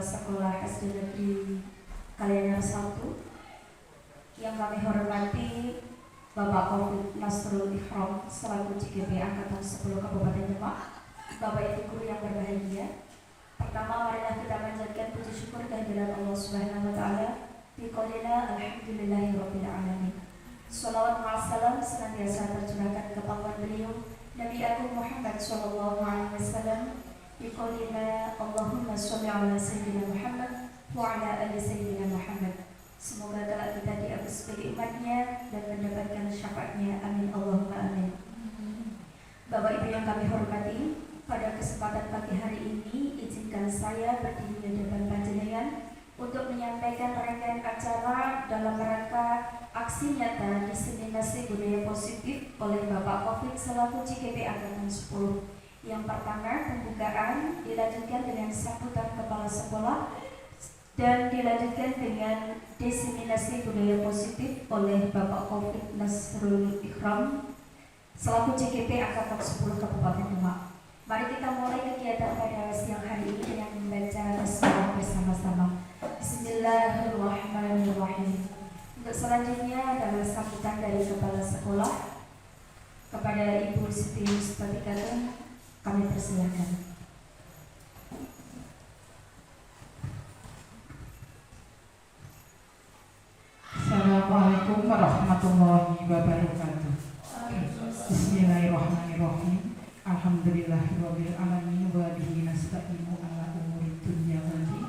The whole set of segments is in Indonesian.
Sekolah SD Negeri Kalianyar 1 yang kami hormati Bapak Taufik Nasrul Ikhram selaku CGP Angkatan 10 Kabupaten Demak, Bapak Ibu guru yang berbahagia. Pertama, marilah kita panjatkan puji syukur kehadirat Allah Subhanahu wa taala. Biqaulina alhamdulillahirabbil alamin. Shalawat wa salam senantiasa tercurahkan ke pahlawan beliau Nabi Agung Muhammad sallallahu alaihi wasallam. Biqaulina Allahumma shalli ala sayyidina Muhammad wa ala ali sayyidina Muhammad. Semoga kelak kita dianggap sebagai umatnya dan mendapatkan syafaatnya. Amin Allahumma amin. Bapak Ibu yang kami hormati, pada kesempatan pagi hari ini izinkan saya berdiri di depan panjenengan untuk menyampaikan rangkaian acara dalam rangka aksi nyata diseminasi budaya positif oleh Bapak Taufik selaku CGP Angkatan 10. Yang pertama, pembukaan dilanjutkan dengan sambutan kepala sekolah dan dilanjutkan dengan diseminasi budaya positif oleh Bapak Taufik Nasrul Ikhram selaku CGP Angkatan 10 Kabupaten Demak. Mari kita mulai kegiatan pada siang hari ini dengan membaca basmalah bersama-sama. Bismillahirrahmanirrahim. Untuk selanjutnya adalah sambutan dari kepala sekolah kepada Ibu Siti Mustatikatun, kami persilakan. Assalamualaikum warahmatullahi wabarakatuh. Bismillahirrahmanirrahim. Alhamdulillahirabbil alamin wa bihi nasta'inu ala umuri dunya wal din.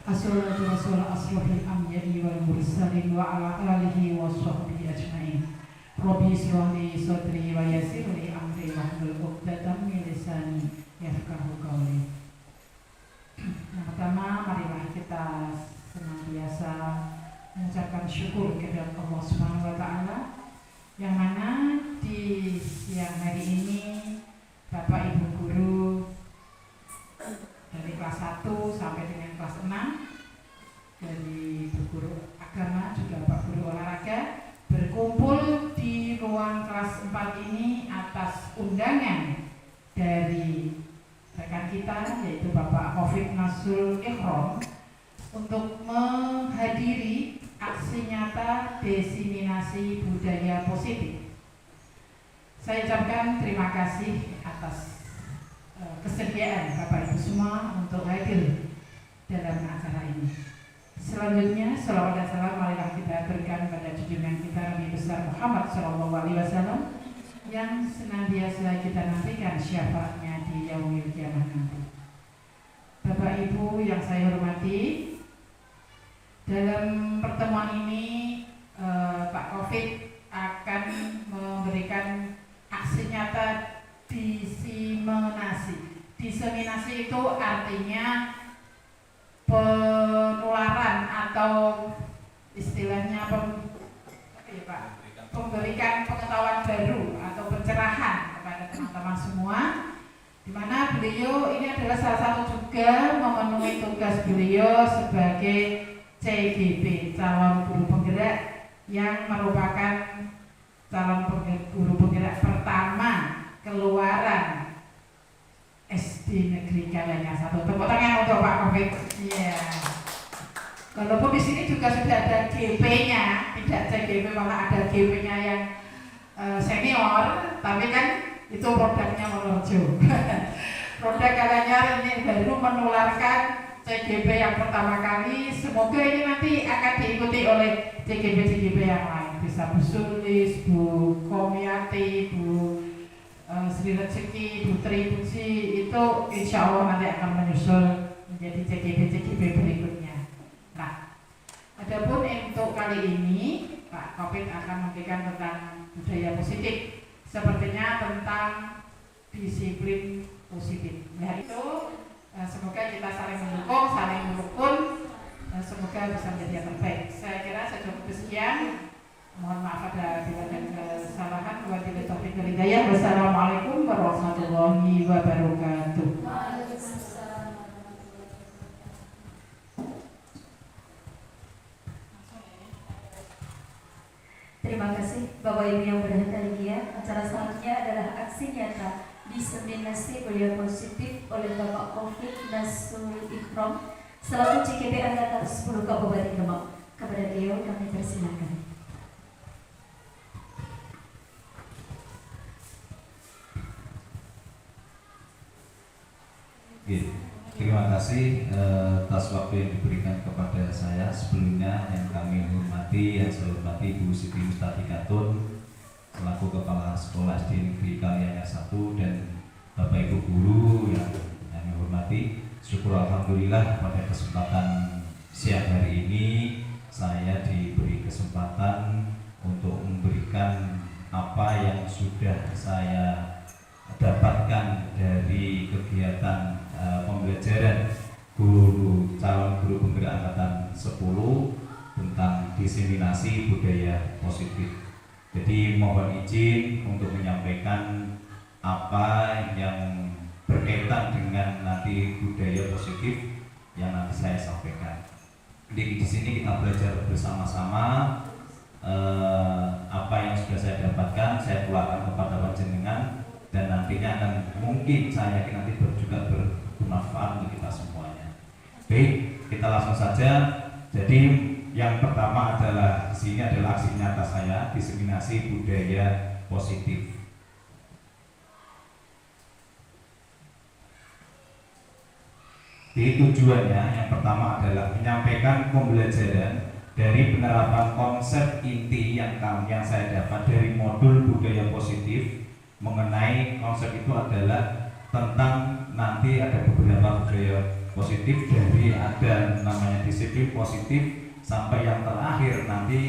Assalatu wassalamu asrofil anbiya'i wal mursalin wa ala alihi wa sahbihi ajmain. Rabbi shrah li sadri wa yassir li amri wahlul 'uqdatam min lisani yafqahu qawli. Yang pertama, marilah kita senantiasa mengucapkan syukur kepada Allah Subhanahu wa taala yang mana di siang hari ini Bapak Ibu guru dari kelas 1 sampai dengan kelas 6, dari guru agama juga Pak Guru olahraga berkumpul di ruang kelas 4 ini atas undangan dari rekan kita yaitu Bapak Taufik Nasrul Ikhram untuk menghadiri aksi nyata diseminasi budaya positif. Saya ucapkan terima kasih atas kesediaan Bapak Ibu semua untuk hadir dalam acara ini. Selanjutnya, salawat dan salam marilah kita berikan pada junjungan kita Nabi besar Muhammad SAW yang senantiasa kita nantikan syafaatnya di yaumil kiamah nanti. Bapak Ibu yang saya hormati, dalam pertemuan ini Pak Taufik akan memberikan aksi nyata diseminasi. Diseminasi itu artinya penularan atau istilahnya memberikan pengetahuan baru atau pencerahan kepada teman-teman semua, di mana beliau ini adalah salah satu juga memenuhi tugas beliau sebagai CGP, calon guru penggerak, yang merupakan calon guru penggerak pertama keluaran SD Negeri Kalianyar 1. Tepuk tangan untuk Pak Taufik. Iya. Walaupun di sini juga sudah ada GP-nya, tidak CGP malah ada GP-nya yang senior, tapi kan itu produknya Monorejo. Produk Kalianyar ini baru menularkan CGP yang pertama kali. Semoga ini nanti akan diikuti oleh CGP-CGP yang lain. Bisa Bu Sulis, Bu Komiati, Bu Sri Rezeki, Bu Tri Puji, itu insya Allah nanti akan menyusul menjadi CGP-CGP berikutnya. Nah, adapun untuk kali ini Pak Taufik akan memberikan tentang budaya positif, sepertinya tentang disiplin positif. Nah itu semoga kita saling mendukung, saling merukun, dan semoga bisa menjadi yang terbaik. Saya kira saya cukup sekian. Mohon maaf ada bila dan kesalahan. Wabillahi taufiq wal hidayah. Wassalamualaikum warahmatullahi wabarakatuh. Terima kasih Bapak Ibu yang berbahagia. Acara selanjutnya adalah aksi nyata diseminasi budaya positif oleh Bapak Taufik Nasrul Ikhram selaku CGP Angkatan 10 Kabupaten Demak. Kepada beliau kami persilakan. Terima kasih atas waktu yang diberikan kepada saya. Sebelumnya yang kami hormati, yang saya hormati Ibu Siti Mustati Katun selaku Kepala Sekolah SD Negeri Kalianyar 1 dan Bapak Ibu Guru yang kami hormati. Syukur alhamdulillah pada kesempatan siang hari ini saya diberi kesempatan untuk memberikan apa yang sudah saya dapatkan dari kegiatan pembelajaran calon guru penggerak angkatan 10 tentang diseminasi budaya positif. Jadi mohon izin untuk menyampaikan apa yang berkaitan dengan nanti budaya positif yang nanti saya sampaikan. Jadi di sini kita belajar bersama-sama apa yang sudah saya dapatkan, saya keluarkan kepada panjenengan dan nantinya akan mungkin saya yakin nanti juga bermanfaat untuk kita semuanya. Baik, kita langsung saja. Jadi yang pertama adalah di sini adalah aksi nyata saya diseminasi budaya positif. Jadi tujuannya yang pertama adalah menyampaikan pembelajaran dari penerapan konsep inti yang saya dapat dari modul budaya positif. Mengenai konsep itu adalah tentang nanti ada beberapa budaya positif dari ada namanya disiplin positif sampai yang terakhir nanti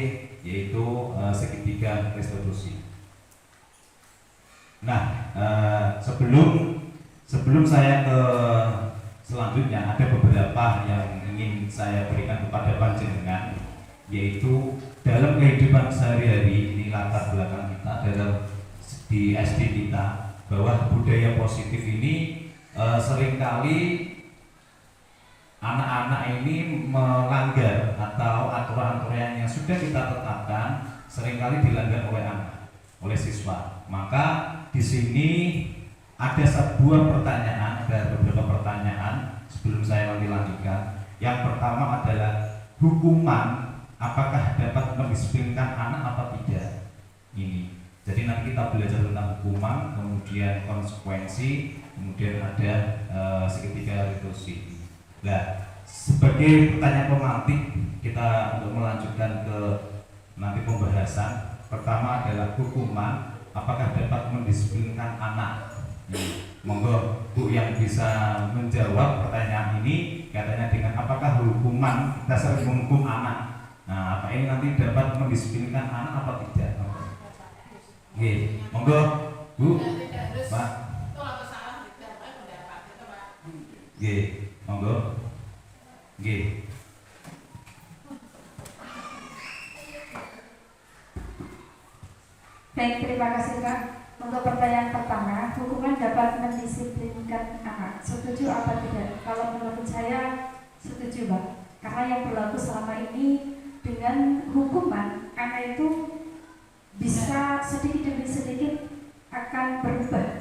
yaitu segitiga restitusi. Nah, sebelum saya ke selanjutnya ada beberapa yang ingin saya berikan kepada panjenengan, yaitu dalam kehidupan sehari-hari ini latar belakang kita adalah di SD kita bahwa budaya positif ini seringkali anak-anak ini melanggar atau aturan-aturan yang sudah kita tetapkan seringkali dilanggar oleh anak, oleh siswa. Maka di sini ada sebuah pertanyaan, ada beberapa pertanyaan sebelum saya nanti lanjutkan. Yang pertama adalah hukuman apakah dapat mendisiplinkan anak atau tidak? Ini. Jadi nanti kita belajar tentang hukuman, kemudian konsekuensi, kemudian ada segitiga restitusi. Nah, sebagai pertanyaan pemantik kita untuk melanjutkan ke nanti pembahasan. Pertama adalah hukuman apakah dapat mendisiplinkan anak. Monggo Bu yang bisa menjawab pertanyaan ini katanya dengan apakah hukuman kita sering menghukum anak. Nah, apa ini nanti dapat mendisiplinkan anak atau tidak? Oke, monggo Bu, Pak. Oke, monggo. Oke. Baik, terima kasih Pak. Untuk pertanyaan pertama, hukuman dapat mendisiplinkan anak. Setuju apa tidak? Kalau menurut saya setuju Pak. Karena yang berlaku selama ini dengan hukuman anak itu bisa sedikit demi sedikit akan berubah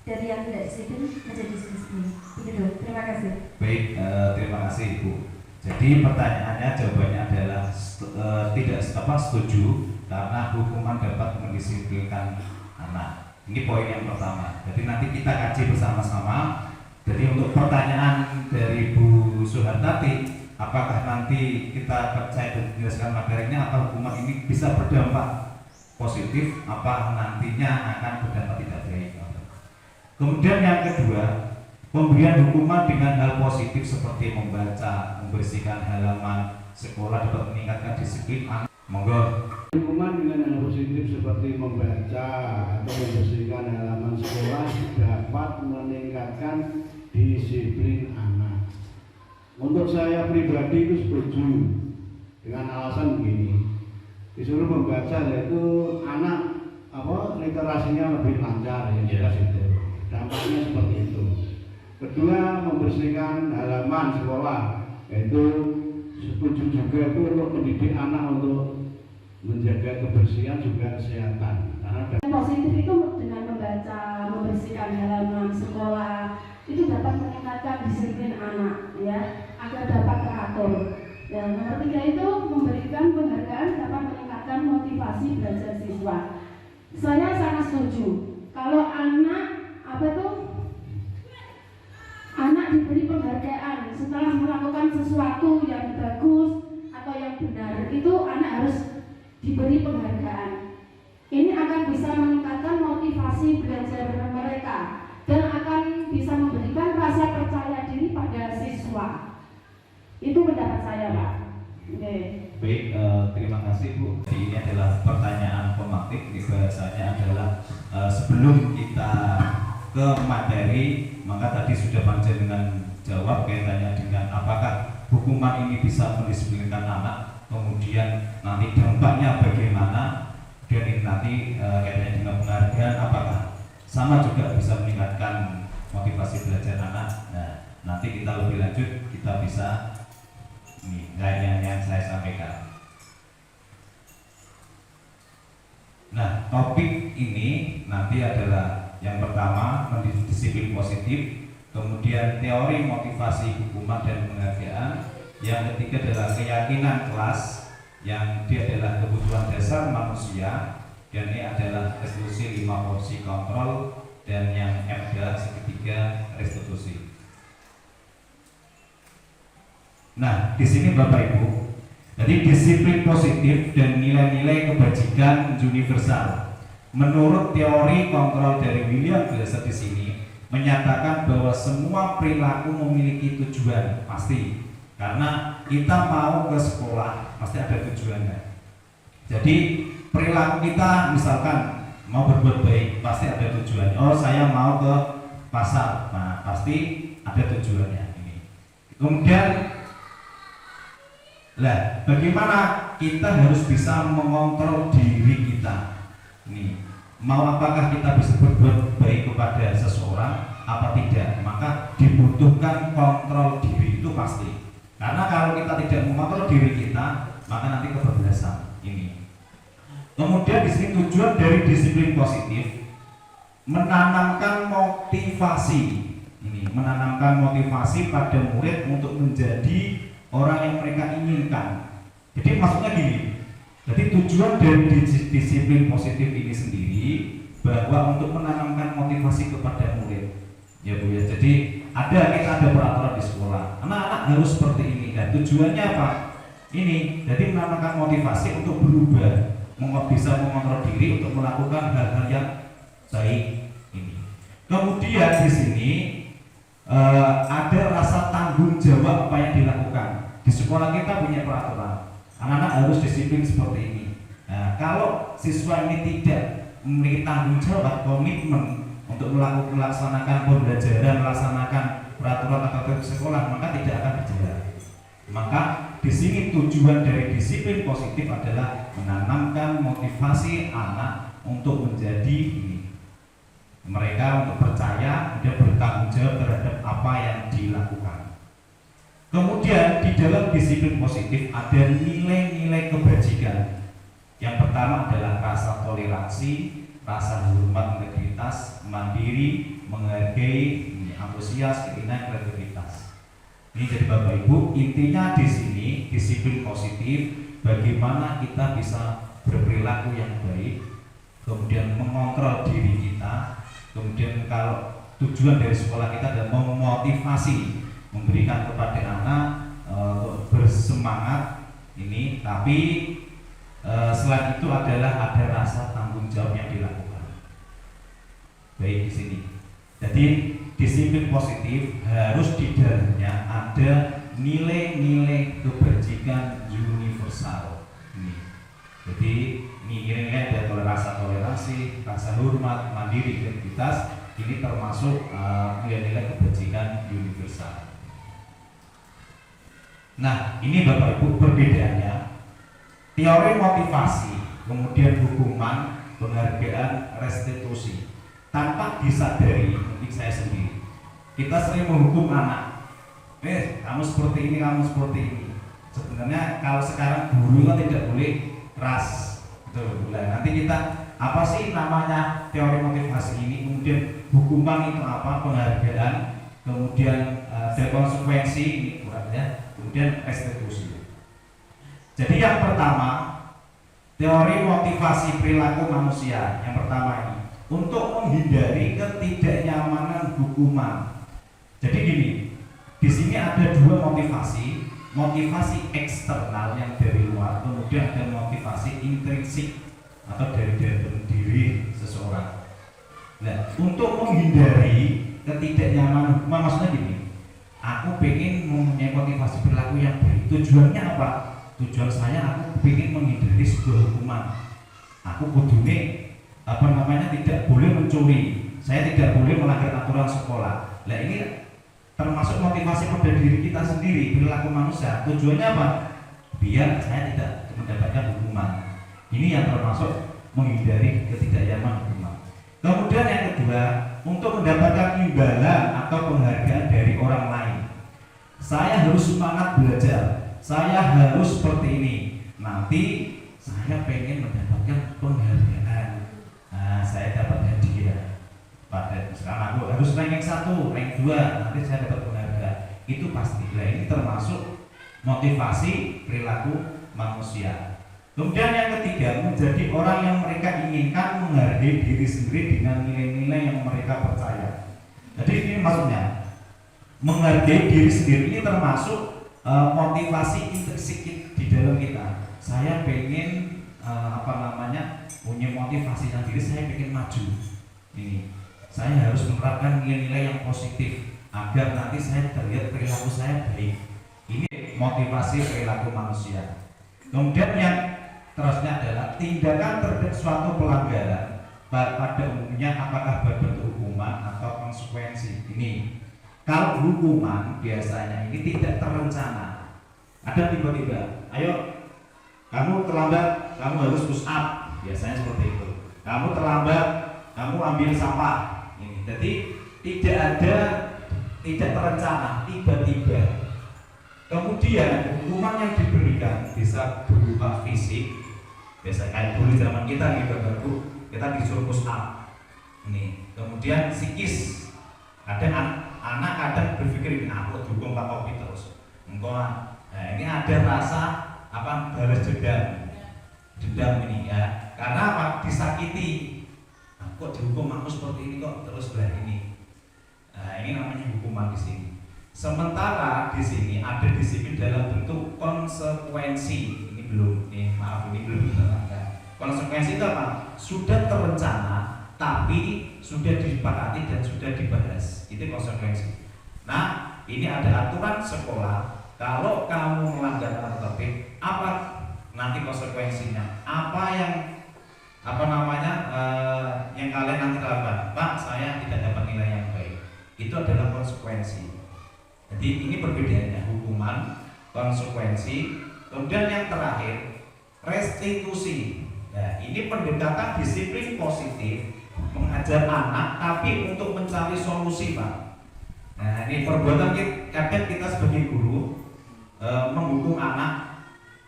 dari yang tidak disiplin menjadi disiplin. Begitu. Terima kasih. Baik, terima kasih Ibu. Jadi pertanyaannya jawabannya adalah tidak setuju karena hukuman dapat mendisiplinkan anak. Ini poin yang pertama. Jadi nanti kita kaji bersama-sama. Jadi untuk pertanyaan dari Bu Suhartati, apakah nanti kita percaya dan menjelaskan materinya atau hukuman ini bisa berdampak positif apa nantinya akan berdampak tidak baik. Kemudian yang kedua, pemberian hukuman dengan hal positif seperti membaca, membersihkan halaman sekolah dapat meningkatkan disiplin anak. Monggo. Hukuman dengan hal positif seperti membaca atau membersihkan halaman sekolah dapat meningkatkan disiplin anak. Untuk saya pribadi itu setuju dengan alasan begini. Disuruh membaca yaitu anak literasinya lebih lancar ya jelas itu. Dampaknya seperti itu. Kedua, membersihkan halaman sekolah yaitu setuju juga itu untuk mendidik anak untuk menjaga kebersihan juga kesehatan. Karena positif itu dengan membaca, membersihkan halaman sekolah itu dapat meningkatkan disiplin anak ya, agar teratur. Ya, nomor 3 itu memberikan penghargaan dapat meningkatkan motivasi belajar siswa. Saya sangat setuju. Kalau anak diberi penghargaan setelah melakukan sesuatu yang bagus atau yang benar, itu anak harus diberi penghargaan. Ini akan bisa meningkatkan motivasi belajar mereka dan akan bisa memberikan rasa percaya diri pada siswa. Itu pendapat saya, Pak. Oke. Baik, terima kasih Bu. Jadi ini adalah pertanyaan pematik. Bahasanya adalah sebelum kita ke materi, maka tadi sudah panjenengan jawab kaitannya dengan apakah hukuman ini bisa mendisiplinkan anak, kemudian nanti dampaknya bagaimana, dan ini nanti kaitannya dengan penghargaan apakah sama juga bisa meningkatkan motivasi belajar anak. Nah, nanti kita lebih lanjut kita bisa ini yang saya sampaikan. Nah, topik ini nanti adalah yang pertama disiplin positif, kemudian teori motivasi hukuman dan penghargaan, yang ketiga adalah keyakinan kelas, yang dia adalah kebutuhan dasar manusia, dan ini adalah restitusi 5 porsi kontrol, dan yang F adalah ketiga restitusi. Nah, di sini Bapak Ibu, jadi disiplin positif dan nilai-nilai kebajikan universal. Menurut teori kontrol dari William Glasser di sini menyatakan bahwa semua perilaku memiliki tujuan pasti. Karena kita mau ke sekolah pasti ada tujuannya. Jadi perilaku kita misalkan mau berbuat baik pasti ada tujuannya. Oh, saya mau ke pasar, nah pasti ada tujuannya ini. Kemudian bagaimana kita harus bisa mengontrol diri kita? Ini, mau apakah kita bisa berbuat baik kepada seseorang apa tidak? Maka dibutuhkan kontrol diri itu pasti. Karena kalau kita tidak mengontrol diri kita, maka nanti kebablasan ini. Kemudian di sini tujuan dari disiplin positif menanamkan motivasi. Ini menanamkan motivasi pada murid untuk menjadi orang yang mereka inginkan. Jadi maksudnya gini, jadi tujuan dari disiplin positif ini sendiri bahwa untuk menanamkan motivasi kepada murid, ya Bu ya. Jadi kita ada peraturan di sekolah, anak-anak harus seperti ini. Dan tujuannya apa? Ini, jadi menanamkan motivasi untuk berubah, bisa mengontrol diri untuk melakukan hal-hal yang baik ini. Kemudian di sini ada rasa tanggung jawab apa yang dilakukan. Di sekolah kita punya peraturan, anak-anak harus disiplin seperti ini. Nah, kalau siswa ini tidak memiliki tanggung jawab, komitmen untuk melaksanakan pembelajaran, melaksanakan peraturan atau sekolah, maka tidak akan berjalan. Maka di sini tujuan dari disiplin positif adalah menanamkan motivasi anak untuk menjadi ini. Mereka untuk percaya dan bertanggung jawab terhadap apa yang dilakukan. Kemudian di dalam disiplin positif ada nilai-nilai kebajikan. Yang pertama adalah rasa toleransi, rasa hormat, integritas, mandiri, menghargai, antusias, keinginan, kreativitas. Ini jadi Bapak Ibu, intinya di sini disiplin positif, bagaimana kita bisa berperilaku yang baik, kemudian mengontrol diri kita, kemudian kalau tujuan dari sekolah kita adalah memotivasi, memberikan kepada anak bersemangat ini, tapi selain itu adalah ada rasa tanggung jawab yang dilakukan. Baik di sini. Jadi disiplin positif harus di dalamnya ada nilai-nilai kebajikan universal. Ini. Jadi nilai-nilai ada rasa toleransi, rasa hormat, mandiri, integritas. Ini termasuk nilai-nilai kebajikan universal. Nah, ini Bapak Ibu perbedaannya. Teori motivasi, kemudian hukuman, penghargaan, restitusi. Tanpa disadari, mungkin saya sendiri, kita sering menghukum anak. Kamu seperti ini, kamu seperti ini. Sebenarnya kalau sekarang guru kan tidak boleh keras. Betul. Nanti kita apa sih namanya teori motivasi ini? Kemudian hukuman itu apa? Penghargaan. Kemudian ada konsekuensi ini kurang ya. kemudian restitusi. Jadi yang pertama, teori motivasi perilaku manusia yang pertama ini untuk menghindari ketidaknyamanan hukuman. Jadi gini, di sini ada dua motivasi, motivasi eksternal yang dari luar, kemudian ada motivasi intrinsik atau dari dalam diri seseorang. Nah, untuk menghindari ketidaknyamanan hukuman maksudnya gini, aku pengen mempunyai motivasi perilaku yang baik. Tujuannya apa? Tujuan saya aku ingin menghindari sebuah hukuman. Aku kudune tidak boleh mencuri. Saya tidak boleh melanggar aturan sekolah. Nah ini termasuk motivasi pada diri kita sendiri, perilaku manusia. Tujuannya apa? Biar saya tidak mendapatkan hukuman. Ini yang termasuk menghindari ketidaknyamanan hukuman. Kemudian yang kedua, untuk mendapatkan imbalan atau penghargaan dari orang lain. Saya harus semangat belajar. Saya harus seperti ini. Nanti saya pengen mendapatkan penghargaan. Nah, saya dapat hadiah. Pada sekarang aku harus ranking 1, rank 2, nanti saya dapat penghargaan. Itu pasti. Nah, ini termasuk motivasi perilaku manusia. Kemudian yang ketiga, menjadi orang yang mereka inginkan menghargai diri sendiri dengan nilai-nilai yang mereka percaya. Jadi ini maksudnya menghargai diri sendiri ini termasuk motivasi intrinsik di dalam kita. Saya pengen punya motivasi sendiri, saya pengen maju. Ini saya harus menerapkan nilai-nilai yang positif agar nanti saya terlihat perilaku saya baik. Ini motivasi perilaku manusia. Kemudian yang terusnya adalah tindakan terhadap suatu pelanggaran pada umumnya apakah berbentuk hukuman atau konsekuensi. Ini kalau hukuman biasanya ini tidak terencana. Ada tiba-tiba, ayo kamu terlambat, kamu harus push up. Biasanya seperti itu. Kamu terlambat, kamu ambil sampah. Ini. Jadi tidak terencana, tiba-tiba. Kemudian hukuman yang diberikan bisa berupa fisik. Biasa kayak dulu zaman kita nih baru kita disuruh push up. Ini. Kemudian psikis. Anak kadang berpikir ini aku dukung Pak Kopi terus. Ini ada rasa balas dendam ini ya. Karena apa? Disakiti. Kok dihukum aku seperti ini kok terus ini. Nah, ini namanya hukuman di sini. Sementara di sini ada disiplin dalam bentuk konsekuensi. Ini belum diterangkan. Konsekuensi itu apa? Sudah terencana, tapi sudah disepakati dan sudah dibahas. Itu konsekuensi. Nah, ini ada aturan sekolah. Kalau kamu melanggar aturan tertib, apa nanti konsekuensinya? Apa yang yang kalian nanti lakukan? Pak, saya tidak dapat nilai yang baik. Itu adalah konsekuensi. Jadi ini perbedaannya, hukuman, konsekuensi. Kemudian yang terakhir, restitusi. Nah, ini pendekatan disiplin positif, mengajar anak tapi untuk mencari solusi, Pak. Nah, ini perbuatan kadang kita sebagai guru menghukum anak.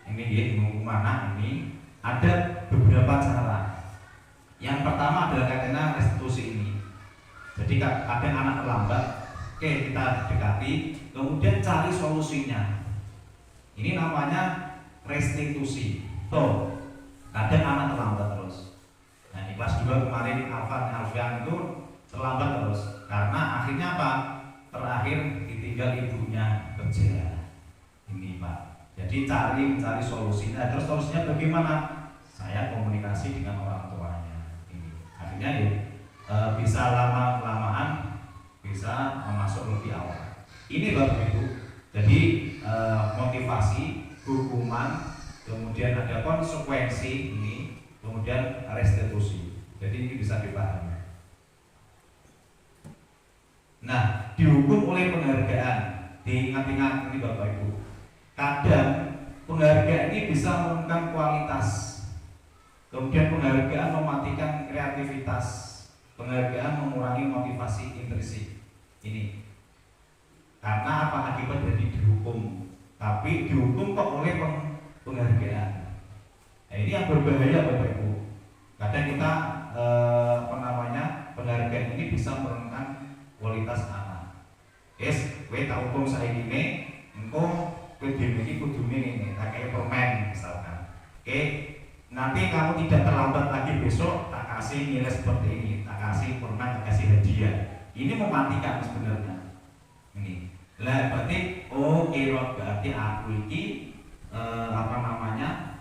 Menghukum anak ini ada beberapa cara. Yang pertama adalah kaitannya restitusi ini. Jadi kadang anak terlambat, oke kita dekati, kemudian cari solusinya. Ini namanya restitusi. Kadang anak terlambat terus. Nah, di kelas 2 kemarin Alfian itu terlambat terus. Karena akhirnya apa? Terakhir ditinggal ibunya kerja. Ini Pak. Jadi cari solusinya. Terus solusinya bagaimana? Saya komunikasi dengan orang tuanya. Ini. Akhirnya bisa lama-lamaan bisa masuk lebih awal. Ini Bapak Ibu. Jadi motivasi, hukuman, kemudian ada konsekuensi ini, kemudian restitusi. Jadi ini bisa dipahami. Nah, dihukum oleh penghargaan. Diingat-ingat ini Bapak Ibu. Kadang penghargaan ini bisa menurunkan kualitas. Kemudian penghargaan mematikan kreativitas. Penghargaan mengurangi motivasi intrinsik. Ini. Karena apa? Akibat dari dihukum. Tapi dihukum kok oleh penghargaan. Nah, ini yang berbahaya Bapak Ibu. Kadang kita penghargaan ini bisa menurunkan kualitas anak. Kowe tak hukum saya ini, engko dhewe iki kudune ngene, tak kayak permen misalkan. Oke, nanti kamu tidak terlambat lagi besok tak kasih nilai seperti ini, tak kasih permen, tak kasih hadiah. Ini mematikan sebenarnya. Ini. Lah berarti berarti aku iki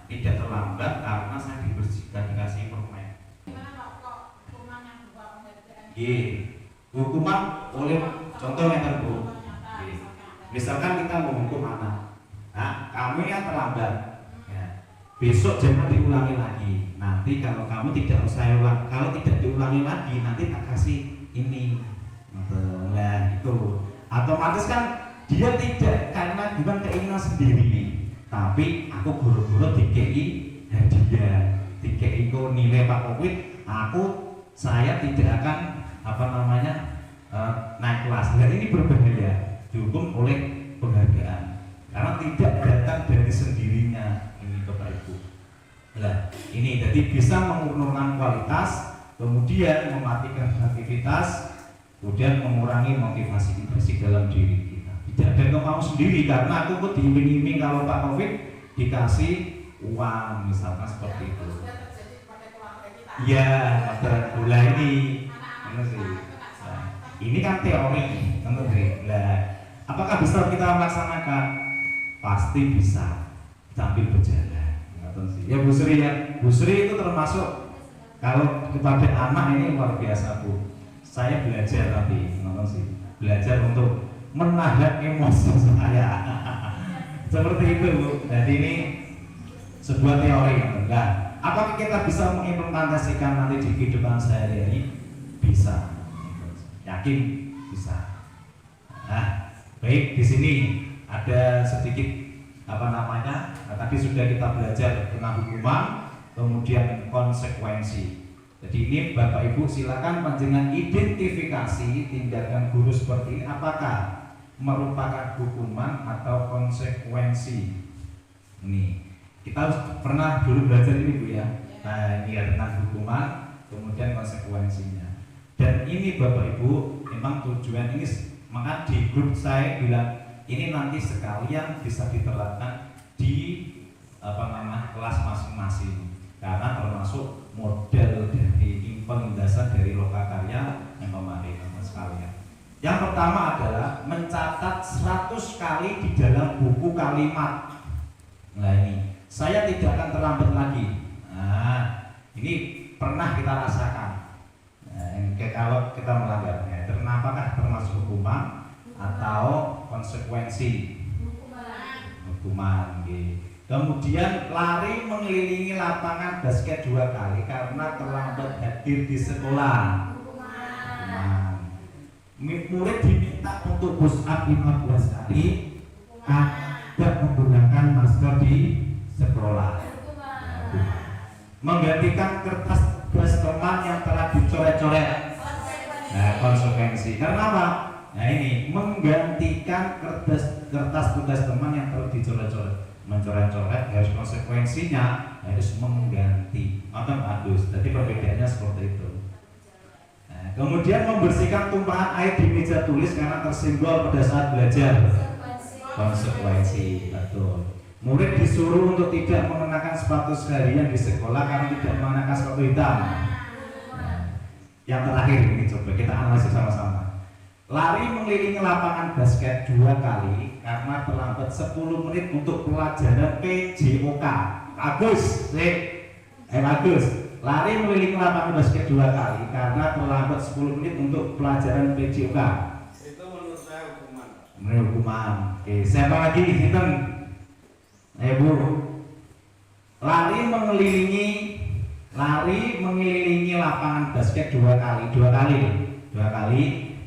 tidak terlambat karena saya dibersihkan dikasih permen. Hukuman oleh contoh yang Bu. Misalkan kita menghukum anak, nah kamu yang terlambat, ya. Besok jangan diulangi lagi. Nanti kalau kamu tidak usah ulang, kalau tidak diulangi lagi, nanti tak kasih ini. Nah itu, otomatis kan dia tidak karena bukan keinginan sendiri, tapi aku guru-guru dikei hadiah, dikei nilai Pak Covid, saya tidak akan naik kelas. Dan ini berbahaya, dihukum oleh penghargaan karena tidak datang dari sendirinya. Ini Bapak Ibu. Nah, ini jadi bisa menurunkan kualitas, kemudian mematikan aktivitas, kemudian mengurangi motivasi intrinsik dalam diri kita. Tidak ada kemauan sendiri karena aku kok diiming-iming kalau Pak Covid dikasih uang misalkan seperti itu. Iya, bola ini. Ini kan teori, tentu lah. Apakah bisa kita melaksanakan? Pasti bisa, sambil berjalan. Ya Bu Sri ya, Bu Sri itu termasuk kalau kepada anak ini luar biasa Bu. Saya belajar tapi belajar untuk menahan emosi saya. Seperti itu Bu. Jadi ini sebuah teori. Nah, apakah kita bisa mengimplementasikan nanti di kehidupan sehari-hari? Bisa. Yakin bisa. Nah, baik di sini ada sedikit tadi sudah kita belajar tentang hukuman, kemudian konsekuensi. Jadi ini Bapak Ibu silakan panjenengan identifikasi tindakan guru seperti ini apakah merupakan hukuman atau konsekuensi. Ini kita pernah dulu belajar ini Bu ya. Nah, ini ya tentang hukuman, kemudian konsekuensinya. Dan ini Bapak Ibu memang tujuan ini, maka di grup saya bilang ini nanti sekalian bisa diterapkan di kelas masing-masing karena termasuk model dari penindasan dari lokakarya yang kemarin sekalian. Yang pertama adalah mencatat 100 kali di dalam buku kalimat. Nah ini saya tidak akan terlambat lagi. Nah ini pernah kita rasakan. Kalau kita melanggarnya, apakah termasuk hukuman atau konsekuensi? Hukuman. Kemudian lari mengelilingi lapangan basket 2 kali karena terlambat hadir di sekolah. Hukuman. Murid diminta untuk push up 15 kali tidak menggunakan masker di sekolah. Menggantikan kertas tugas teman yang telah dicoret-coret. Nah, konsekuensi. Karena apa? Nah ini menggantikan kertas tugas teman yang telah dicoret-coret. Mencoret-coret harus konsekuensinya harus mengganti. Bagus. Jadi perbedaannya seperti itu. Nah, kemudian membersihkan tumpahan air di meja tulis karena tersenggol pada saat belajar. Konsekuensi. Betul. Murid disuruh untuk tidak mengenakan sepatu seharian di sekolah karena tidak mengenakan sepatu hitam. Nah, yang terakhir ini coba kita analisis sama-sama. Lari mengelilingi lapangan basket 2 kali karena terlambat 10 menit untuk pelajaran PJOK. Bagus, bagus. Lari mengelilingi lapangan basket 2 kali karena terlambat 10 menit untuk pelajaran PJOK. Itu menurut saya hukuman. Menurut hukuman. Oke, siapa lagi? Sinten? Bu. Lari mengelilingi lapangan basket 2 kali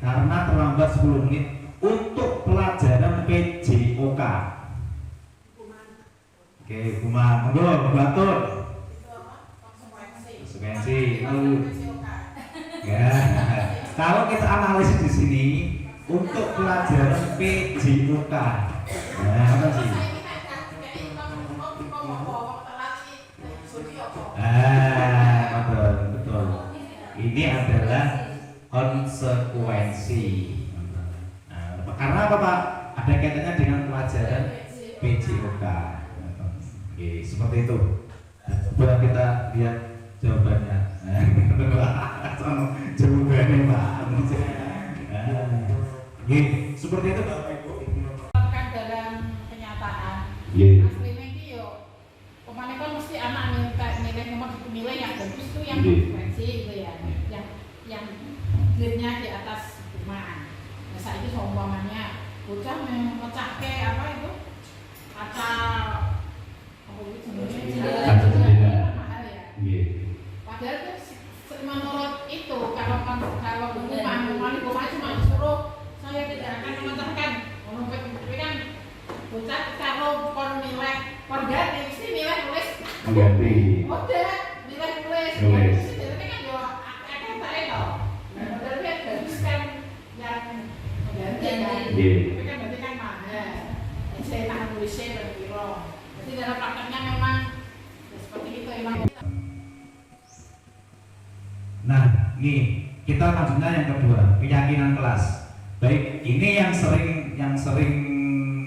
karena terlambat 10 menit untuk pelajaran PJOK. Oke, hukuman. Monggo, batur. Konsekuensi. Ya. Kalau kita analisis di sini untuk pelajaran PJOK. Nah, apa sih? Betul. Ini adalah konsekuensi. Nah, karena apa Pak? Ada kaitannya dengan pelajaran Oke, seperti itu. Coba kita lihat jawabannya. Jawabannya Pak. Oke, seperti itu Bapak Ibu. Kan dalam kenyataan Nggih. aslinya itu yo kemarin kan mesti anak nilai nomor nilai yang bagus itu yang Nggih. frekuensi gitu ya, yang grade-nya di atas 5. Nah saat itu seumpamanya bocah memecahke apa itu kaca apa itu sebenarnya Kaca jendela. mahal ya. Nggih. Padahal itu menurut itu kalau rumah cuma disuruh saya tidak akan memecahkan, tapi kan bocah kalau kon nilai kon ganti mesti nilai nulis Mengganti. udah nilai nulis Nulis. jadi kan yo akan tarik loh modal dia bagus kan yang mengganti kan Nggih. tapi kan berarti kan mahal saya tak nulisnya berkiro jadi dalam prakteknya memang ya seperti itu emang. Nah, ini kita lanjutnya yang kedua, keyakinan kelas. Baik, ini yang sering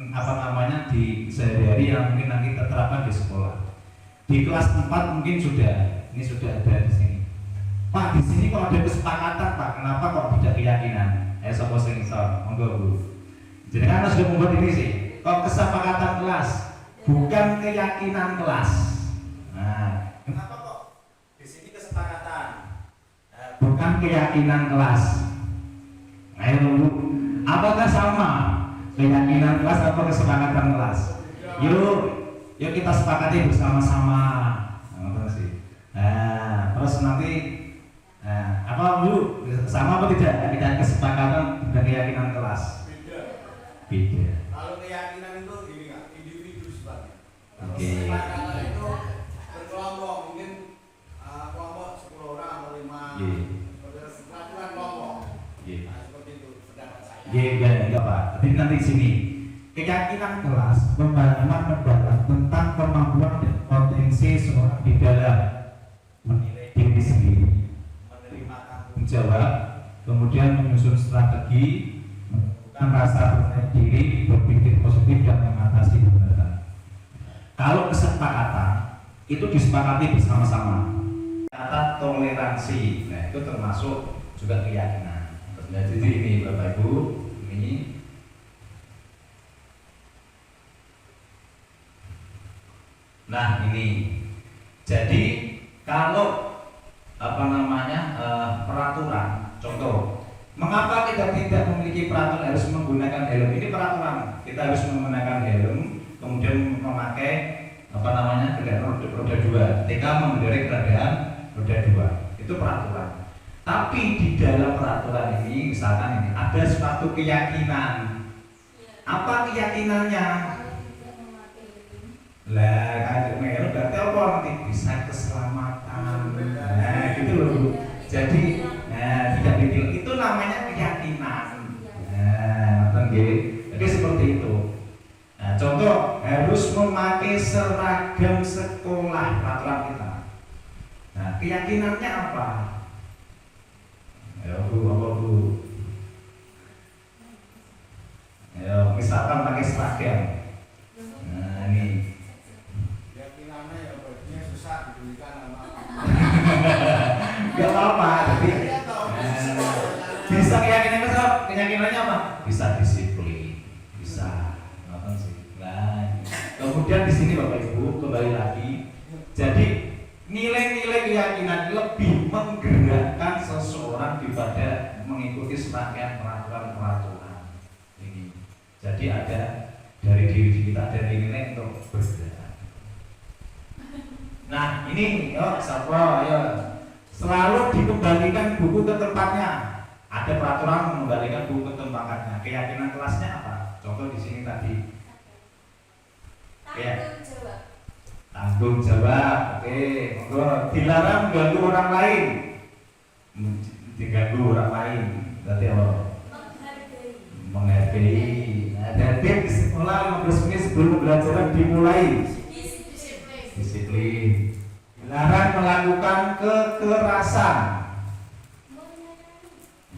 apa namanya di sehari-hari yang mungkin nanti terterapkan di sekolah. Di kelas 4 mungkin ini sudah ada di sini. Pak, di sini kok ada kesepakatan Pak, kenapa kok tidak keyakinan? Sopo sing iso, monggo Bu. Jadi kan sudah membuat ini sih, kok kesepakatan kelas, bukan keyakinan kelas. Nah, kenapa kok di sini kesepakatan? Bukan keyakinan kelas. Ayo Bu, apakah sama keyakinan kelas atau kesepakatan kelas? Yuk kita sepakati bersama-sama. Terus nanti apa Bu? Sama apa tidak? Kita kesepakatan dan keyakinan kelas. Beda. Kalau keyakinan itu gini Kak, individu sifatnya. Kalau Oke. kesepakatan itu berkelompok, mungkin kelompok 10 orang atau 5. Iya. Peraturan kelompok. Iya. Nah, seperti itu pendapat saya. Iya Pak. Tapi nanti di sini keyakinan kelas pemahaman mendalam tentang kemampuan dan potensi seorang di dalam menilai diri sendiri, menerima tanggung jawab, kemudian menyusun strategi, menentukan rasa percaya diri, berpikir positif dan mengatasi hambatan. Kalau kesepakatan itu disepakati bersama-sama. Kata toleransi, nah itu termasuk juga keyakinan. Nah, jadi ini Bapak Ibu, ini nah ini jadi kalau apa namanya peraturan contoh mengapa kita tidak memiliki peraturan harus menggunakan helm ini peraturan kita harus menggunakan helm kemudian memakai apa namanya kendaraan roda 2 ketika mengendarai kendaraan roda 2 itu peraturan tapi di dalam peraturan ini misalkan ini ada suatu keyakinan apa keyakinannya lah ada merah berarti apa nanti bisa keselamatan nah gitu loh Bu. Jadi tidak detail itu namanya keyakinan jadi seperti itu. Nah, contoh harus memakai seragam sekolah peraturan kita. Nah keyakinannya apa? Ya Bu, apa Bu? Ya misalkan pakai seragam. Nah ini Keyakinannya ya bajunya susah dibelikan sama gak apa-apa, jadi bisa keyakinannya apa? Bisa disiplin, bisa nonton sih. Nah, kemudian di sini Bapak Ibu kembali lagi, jadi nilai-nilai keyakinan lebih menggerakkan seseorang daripada mengikuti serangkaian peraturan-peraturan ini. Jadi ada dari diri kita ada nilai untuk bergerak. Nah ini, yuk siapa, ayo selalu dikembalikan buku ke tempatnya. Ada peraturan mengembalikan buku ke tempatnya. Keyakinan kelasnya apa? Contoh di sini tadi. Tanggung jawab. Oke, monggo. Dilarang mengganggu orang lain. Diganggu orang lain. Berarti apa? Menghargai. Nah, dan di sekolah 15 menit sebelum pembelajaran dimulai. Disiplin. Dilarang melakukan kekerasan.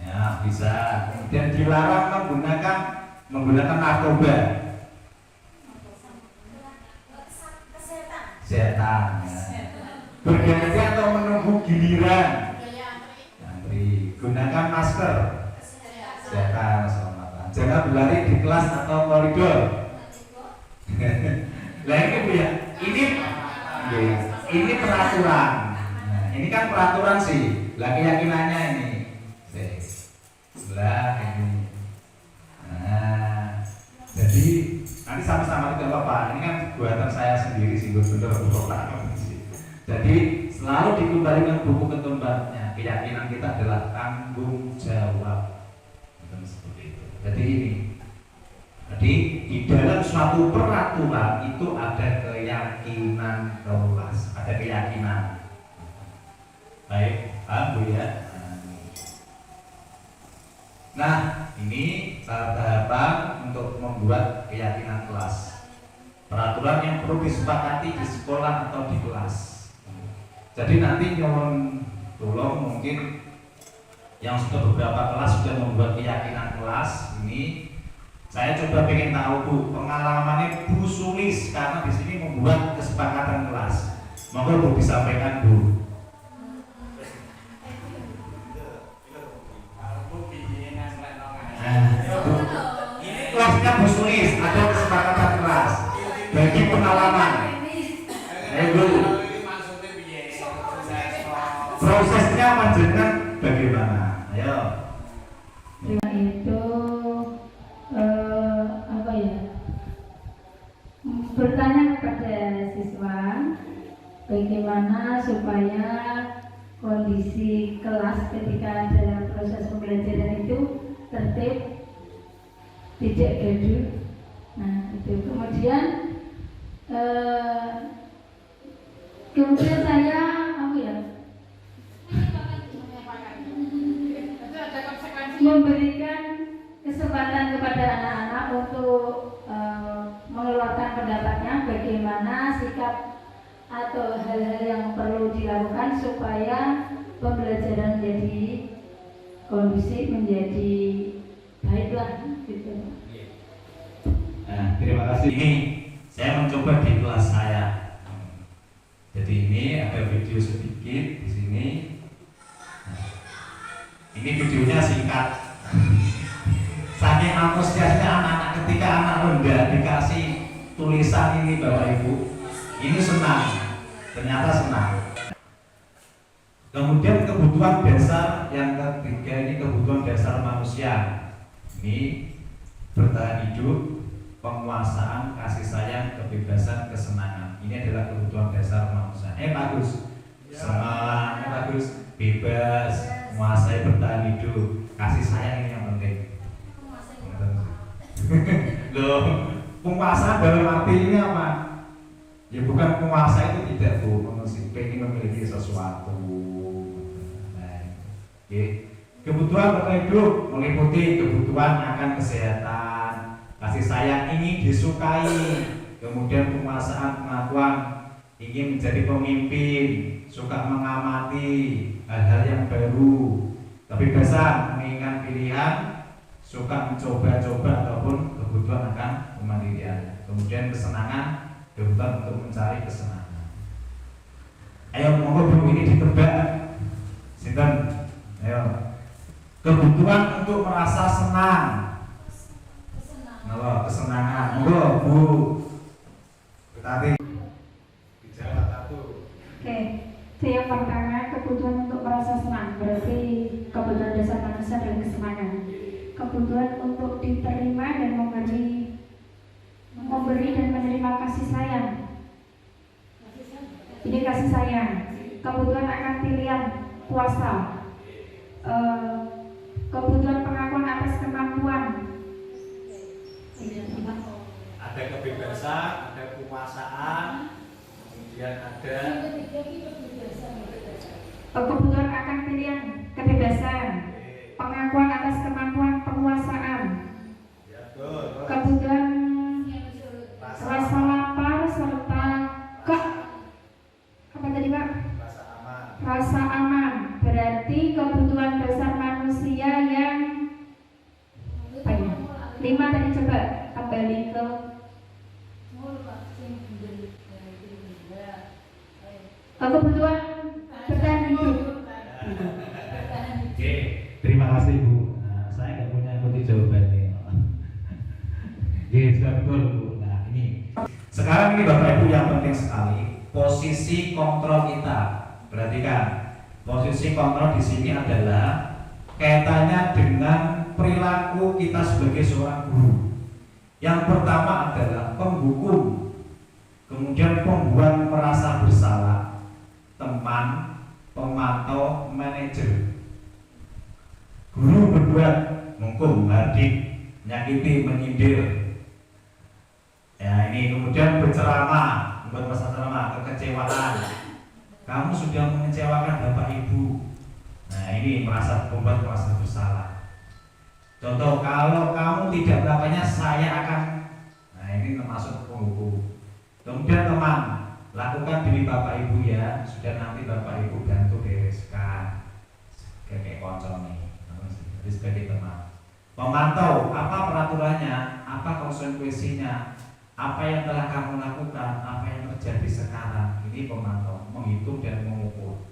Ya bisa. Kemudian dilarang menggunakan narkoba. setan. Ya. Berganti atau menunggu giliran. Antri. Gunakan masker. Setan. Jangan berlari di kelas atau koridor. Lah ini Bu ya. Ini peraturan. Nah, ini kan peraturan sih. Lah keyakinannya ini. Lah ini. Nah, jadi nanti sama-sama tidak apa-apa. Ini kan buatan saya sendiri sih, benar-benar berotak. Jadi selalu dikembalikan buku ketumbarnya. Keyakinan kita adalah tanggung jawab. Seperti itu. Jadi ini. Jadi di dalam suatu peraturan itu ada keyakinan kelas, ada keyakinan. Baik, paham Bu ya? Nah, ini tahapan untuk membuat keyakinan kelas. Peraturan yang perlu disepakati di sekolah atau di kelas. Jadi nanti nyuwun tolong mungkin yang sudah beberapa kelas sudah membuat keyakinan kelas ini. Saya coba pengen tahu Bu, pengalamannya Bu Sulis karena di sini membuat kesepakatan kelas. Monggo Bu disampaikan Bu. Kelasnya Bu Sulis ada kesepakatan kelas bagi pengalaman. Bu, prosesnya panjenengan bagaimana? Ayo. Itu apa ya? Bertanya kepada siswa bagaimana supaya kondisi kelas ketika dalam proses pembelajaran itu tertib, tidak gaduh. Nah itu kemudian saya apa ya? Memberikan kesempatan kepada anak-anak untuk mengeluarkan pendapatnya bagaimana sikap atau hal-hal yang perlu dilakukan supaya pembelajaran menjadi kondusif, menjadi baiklah gitu. Nah, terima kasih. Ini saya mencoba di kelas saya. Jadi ini ada video sedikit di sini. Ini videonya singkat. Saking antusiasnya anak-anak ketika anak rendah dikasih tulisan ini Bapak Ibu, ini senang. Ternyata senang. Kemudian kebutuhan dasar yang ketiga ini kebutuhan dasar manusia. Ini bertahan hidup, penguasaan, kasih sayang, kebebasan, kesenangan. Ini adalah kebutuhan dasar manusia. Bagus. Senang, bagus. Bebas, menguasai, bertahan hidup, kasih sayang ini yang penting. Loh, penguasaan dalam arti ini apa? Ya bukan penguasa itu tidak Bu, pengen memiliki sesuatu. Nah, kebutuhan bertahan hidup meliputi kebutuhan akan kesehatan, kasih sayang ingin disukai, kemudian penguasaan, pengakuan, ingin menjadi pemimpin, suka mengamati hal-hal yang baru, kebebasan menginginkan pilihan, suka mencoba-coba ataupun kebutuhan akan kemandirian, kemudian kesenangan, kebutuhan untuk mencari kesenangan. Ayo monggo Bu ini ditebak. Sinten? Ayo. Kebutuhan untuk merasa senang. Kesenangan. Monggo Bu. Tadi dijawab satu. Oke, itu yang pertama kebutuhan untuk merasa senang, berarti kebutuhan dasar manusia dan kesenangan. Kebutuhan untuk diterima dan memberi dan menerima kasih sayang. Ini kasih sayang. Kebutuhan akan pilihan, puasa. Kebutuhan pengakuan atas kemampuan. Ada kebebasan, ada kekuasaan, kemudian ada kebutuhan akan pilihan, kebebasan, pengakuan atas kemampuan, penguasaan, kebutuhan rasa lapar serta apa tadi Pak? Rasa aman. Berarti kebutuhan dasar manusia yang apa ya? 5 tadi coba kembali ke kebutuhan bertahan hidup. Oke, terima kasih Bu. Nah, saya nggak punya kunci jawabannya. Oke, sudah betul Bu. Nah ini. Sekarang ini Bapak Ibu yang penting sekali posisi kontrol kita. Perhatikan, posisi kontrol di sini adalah kaitannya dengan perilaku kita sebagai seorang guru. Yang pertama adalah penghukum, kemudian pembuat merasa bersalah, teman, pemantau, manajer. Guru berbuat menghukum, hardik, menyakiti, menyindir. Ya ini kemudian berceramah, membuat masa ceramah, kekecewaan. Kamu sudah mengecewakan Bapak Ibu. Nah ini membuat merasa bersalah. Contoh, kalau kamu tidak melakukannya, saya akan. Nah ini termasuk penghukum. Kemudian teman, lakukan demi Bapak Ibu ya. Sudah nanti Bapak Ibu bantu bereskan. Kayak konco nih. Jadi sebagai teman. Memantau, apa peraturannya, apa konsekuensinya, apa yang telah kamu lakukan, apa yang terjadi sekarang. Ini pemantau, menghitung dan mengukur.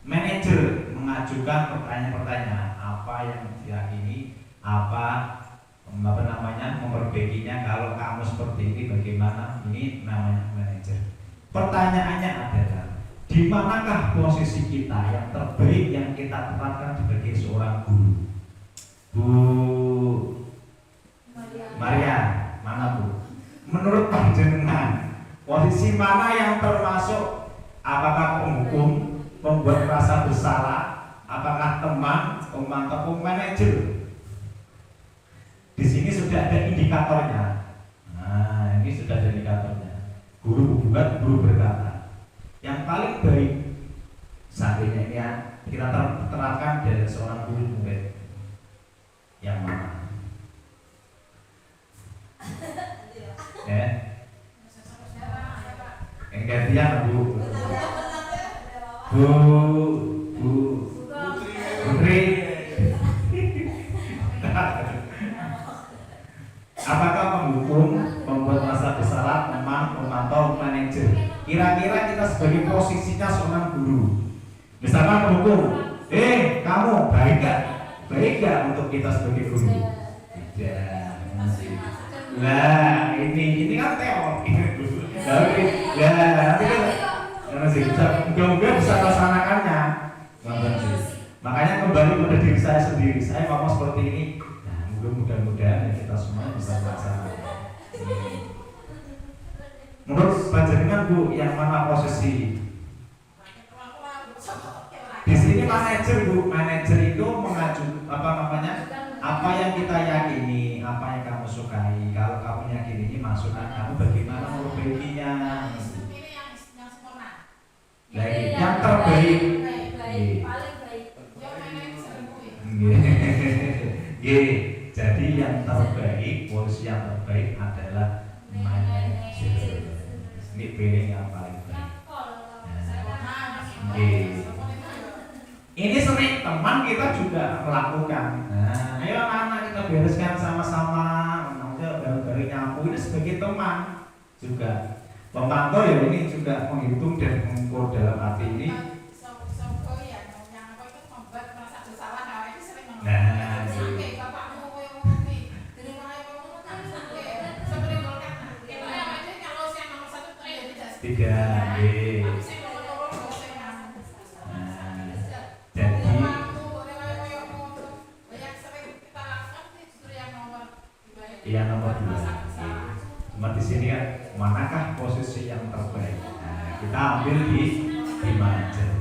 Manajer mengajukan pertanyaan-pertanyaan, apa yang diyakini, apa namanya, memperbaikinya. Kalau kamu seperti ini bagaimana? Ini namanya manajer. Pertanyaannya adalah, di manakah posisi kita yang terbaik yang kita terapkan sebagai seorang guru? Bu Maria, mana Bu? Menurut panjenengan, posisi mana yang termasuk? Apakah penghukum, pembuat merasa bersalah, apakah teman, pemantau, manajer? Di sini sudah ada indikatornya. Nah, ini sudah ada indikatornya. Guru membuat, guru berkata. Yang paling baik seandainya ini ya, kita terapkan dari seorang guru murid yang mana? Ya, yang gantian Bu Putri. Apakah penghukum, pembuat merasa bersalah, teman, pemantau, manajer? Kira-kira kita sebagai posisinya seorang guru, misalkan penghukum, kamu baik gak? Baik gak untuk kita sebagai guru? Tidak. Nah ini kan teori. Nanti mudah-mudahan bisa laksanakannya. Makanya kembali pada diri saya sendiri. Saya ngomong seperti ini. Nah, mudah-mudahan kita semua bisa melaksanakan. Menurut panjenengan Bu, yang mana posisi? Di sini manajer Bu, manajer itu mengacu apa yang kita yakini, apa yang kamu sukai. Kalau kamu yakini ini masukan kamu, bagaimana memperbaikinya? Yang terbaik. Jadi yang terbaik, posisi yang terbaik adalah manajer. Ini pilih yang paling baik. Ini sering teman kita juga melakukan. Nah, ayo anak kita bereskan sama-sama. Nanti baru-baru nyapu. Ini sebagai teman juga. Pemantau ya ini juga menghitung dan mengukur dalam arti ini. Tidak. Yang nomor 2. Cuma di sini kan manakah posisi yang terbaik? Nah, kita ambil di manajer.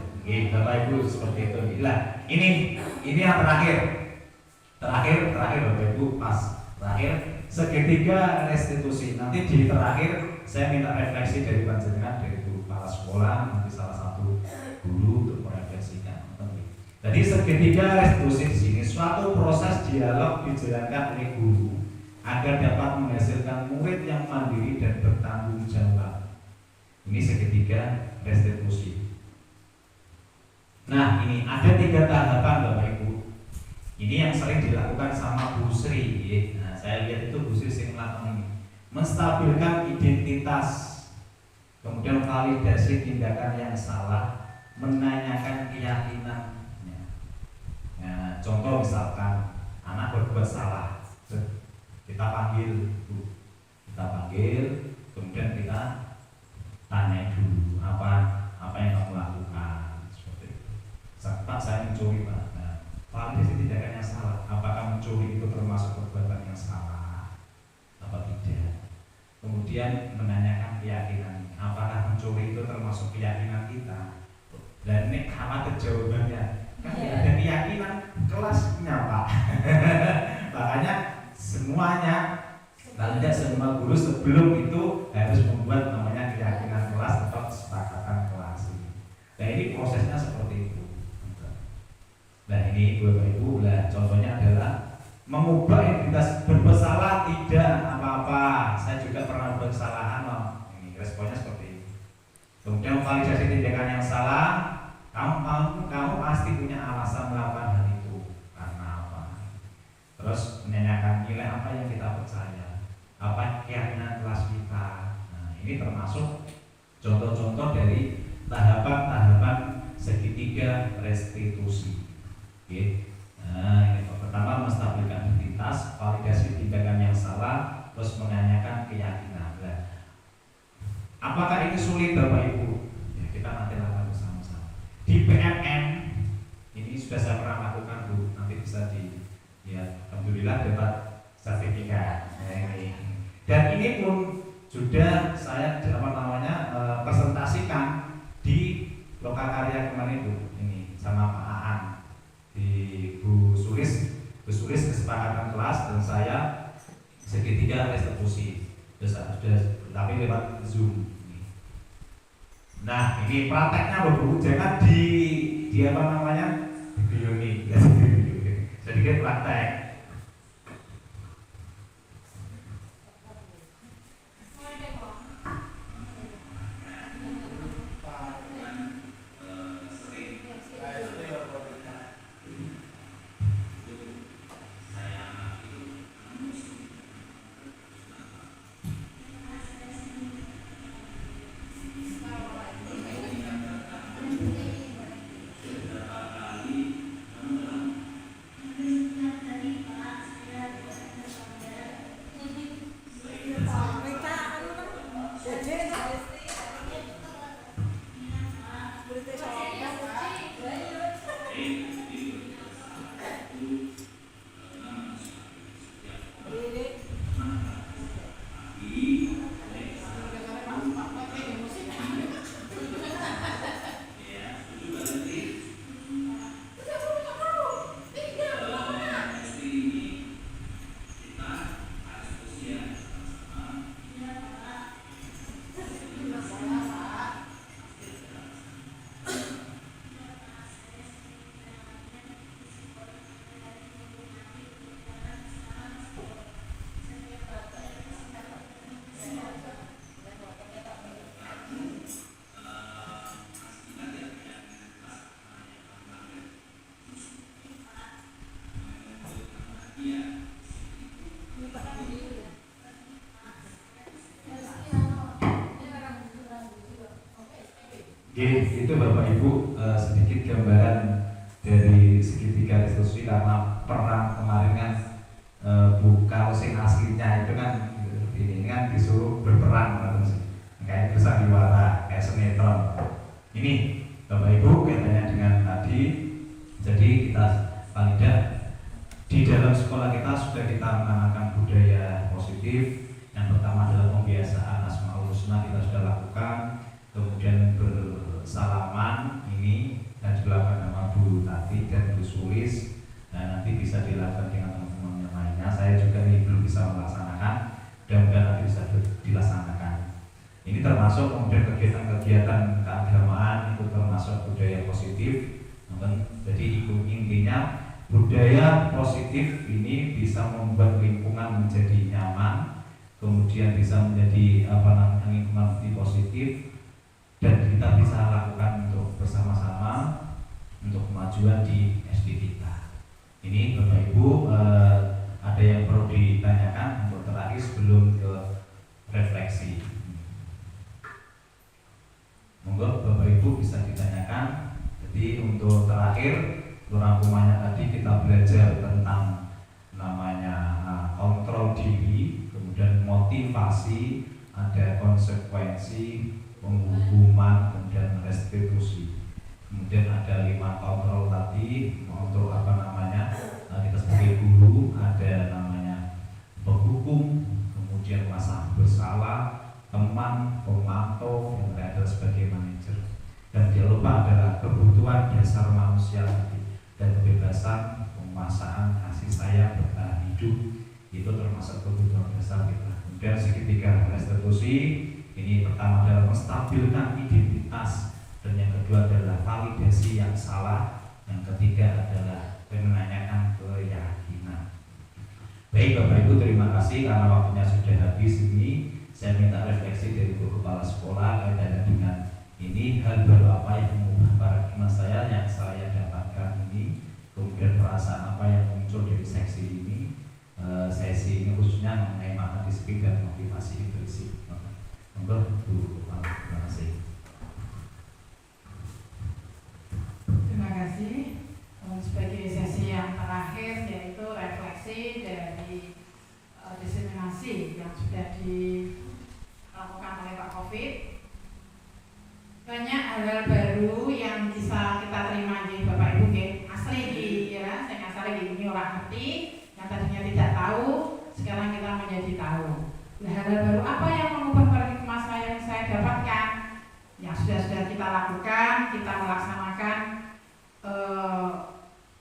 Bapak Ibu seperti itu. Nah, ini yang terakhir. Terakhir Bapak Ibu pas. Terakhir segitiga restitusi. Nanti di terakhir saya minta refleksi dari panjenengan, dari guru kepala sekolah, nanti salah satu guru untuk merefleksikan. Jadi segitiga restitusi di sini suatu proses dialog dijalankan oleh guru agar dapat menghasilkan murid yang mandiri dan bertanggung jawab. Ini segitiga restitusi. Nah, ini ada 3 tahapan Bapak Ibu. Ini yang sering dilakukan sama Bu Sri. Nah, saya lihat itu Bu Sri sering melakukan ini. Menstabilkan identitas, Kemudian validasi tindakan yang salah, menanyakan keyakinannya. Nah, contoh misalkan anak berbuat salah, kita panggil, kemudian kita tanya dulu apa yang kamu lakukan, seperti itu. Pak, saya mencuri, Pak. Nah, validasi tindakan yang salah, apakah mencuri itu termasuk perbuatan yang salah atau tidak? Kemudian menanyakan keyakinan, apakah mencuri itu termasuk keyakinan kita? Dan ini khawatir jawabannya, kan tidak ada keyakinan kelasnya, Pak. Makanya semuanya, tidak semua guru sebelum itu harus membuat namanya keyakinan kelas atau kesepakatan kelas. Nah, ini prosesnya seperti itu. Nah, ini Bapak Ibu, contohnya adalah mengubah identitas. Berbuat salah tidak apa-apa, saya juga pernah berbuat kesalahan, ini responnya seperti itu. Kemudian validasi tindakan yang salah, kamu pasti punya alasan melakukan hal itu karena apa? Terus menanyakan nilai apa yang kita percaya, apa keyakinan kelas kita. Nah, ini termasuk contoh-contoh dari tahapan-tahapan segitiga restitusi. Oke. Nah, ini pertama menstabilkan identitas, validasi tindakan yang salah, terus menanyakan keyakinan. Nah, apakah ini sulit, Bapak Ibu? Ya, kita nanti lakukan bersama-sama. Di PMM ini sudah saya pernah lakukan, Bu. Nanti bisa alhamdulillah dapat sertifikat. Nah, ini. Dan ini pun sudah saya presentasikan di Lokakarya kemarin, Bu. Ini sama Pak Aan. Di Bu Sulis kesepakatan kelas dan saya segitiga restitusi sudah tapi lewat Zoom. Nah, ini prakteknya Bu, jangan di apa namanya video ini sedikit praktek. Oke, itu Bapak Ibu sedikit gambaran dari segitiga restitusi karena perang kemarin kan kalau sing aslinya itu kan ini kan disuruh berperang kayak bersandiwara, kayak sinetron. Ini Bapak Ibu kaitannya dengan tadi, jadi kita paling di dalam sekolah kita sudah kita menanamkan budaya positif. Yang pertama adalah pembiasaan Asmaul Husna kita sudah lakukan, kemudian bersalaman ini dan dilakukan sama Bu Tati dan Bu Sulis, dan nanti bisa dilakukan dengan teman-teman yang lainnya. Saya juga ini belum bisa melaksanakan, mudah-mudahan nanti bisa dilaksanakan. Ini termasuk kemudian kegiatan-kegiatan keagamaan itu termasuk budaya positif. Jadi intinya budaya positif ini bisa membuat lingkungan menjadi nyaman, kemudian bisa menjadi lingkungan positif, dan kita bisa lakukan untuk bersama-sama untuk kemajuan di SD kita. Ini Bapak Ibu ada yang perlu ditanyakan untuk terakhir sebelum ke refleksi. Ibu bisa ditanyakan. Jadi untuk terakhir, untuk rangkumannya tadi kita belajar tentang namanya kontrol diri, kemudian motivasi, ada konsekuensi, penghukuman, kemudian restitusi. Kemudian ada 5 kontrol tadi. Untuk apa namanya, kita sebagai guru ada namanya penghukum, kemudian merasa bersalah, teman, pemantau, yang terakhir sebagai manajer. Dan jangan lupa adalah kebutuhan dasar manusia tadi, dan kebebasan, penguasaan, kasih sayang, bertahan hidup, itu termasuk kebutuhan dasar kita. Kemudian segitiga restitusi, ini pertama adalah menstabilkan identitas, dan yang kedua adalah validasi yang salah, yang ketiga adalah menanyakan keyakinan. Baik Bapak Ibu, terima kasih karena waktunya sudah habis ini. Saya minta refleksi dari Ibu Kepala Sekolah kaitannya dengan ini, hal baru apa yang mengubah paradigma saya yang saya dapatkan ini, kemudian perasaan apa yang muncul dari sesi ini, sesi ini khususnya mengenai makna disiplin dan motivasi intrinsik. Monggo Bu Kepala, terima kasih. Terima kasih. Sebagai sesi yang terakhir yaitu refleksi dari diseminasi yang sudah dilakukan oleh Pak Covid. Banyak hal-hal baru yang bisa kita terima di Bapak Ibu, asli di ya, saya asli di ini orang ngerti, yang tadinya tidak tahu, sekarang kita menjadi tahu. Nah, hal-hal baru apa yang mengubah paradigma saya yang saya dapatkan? Yang sudah kita lakukan, kita melaksanakan.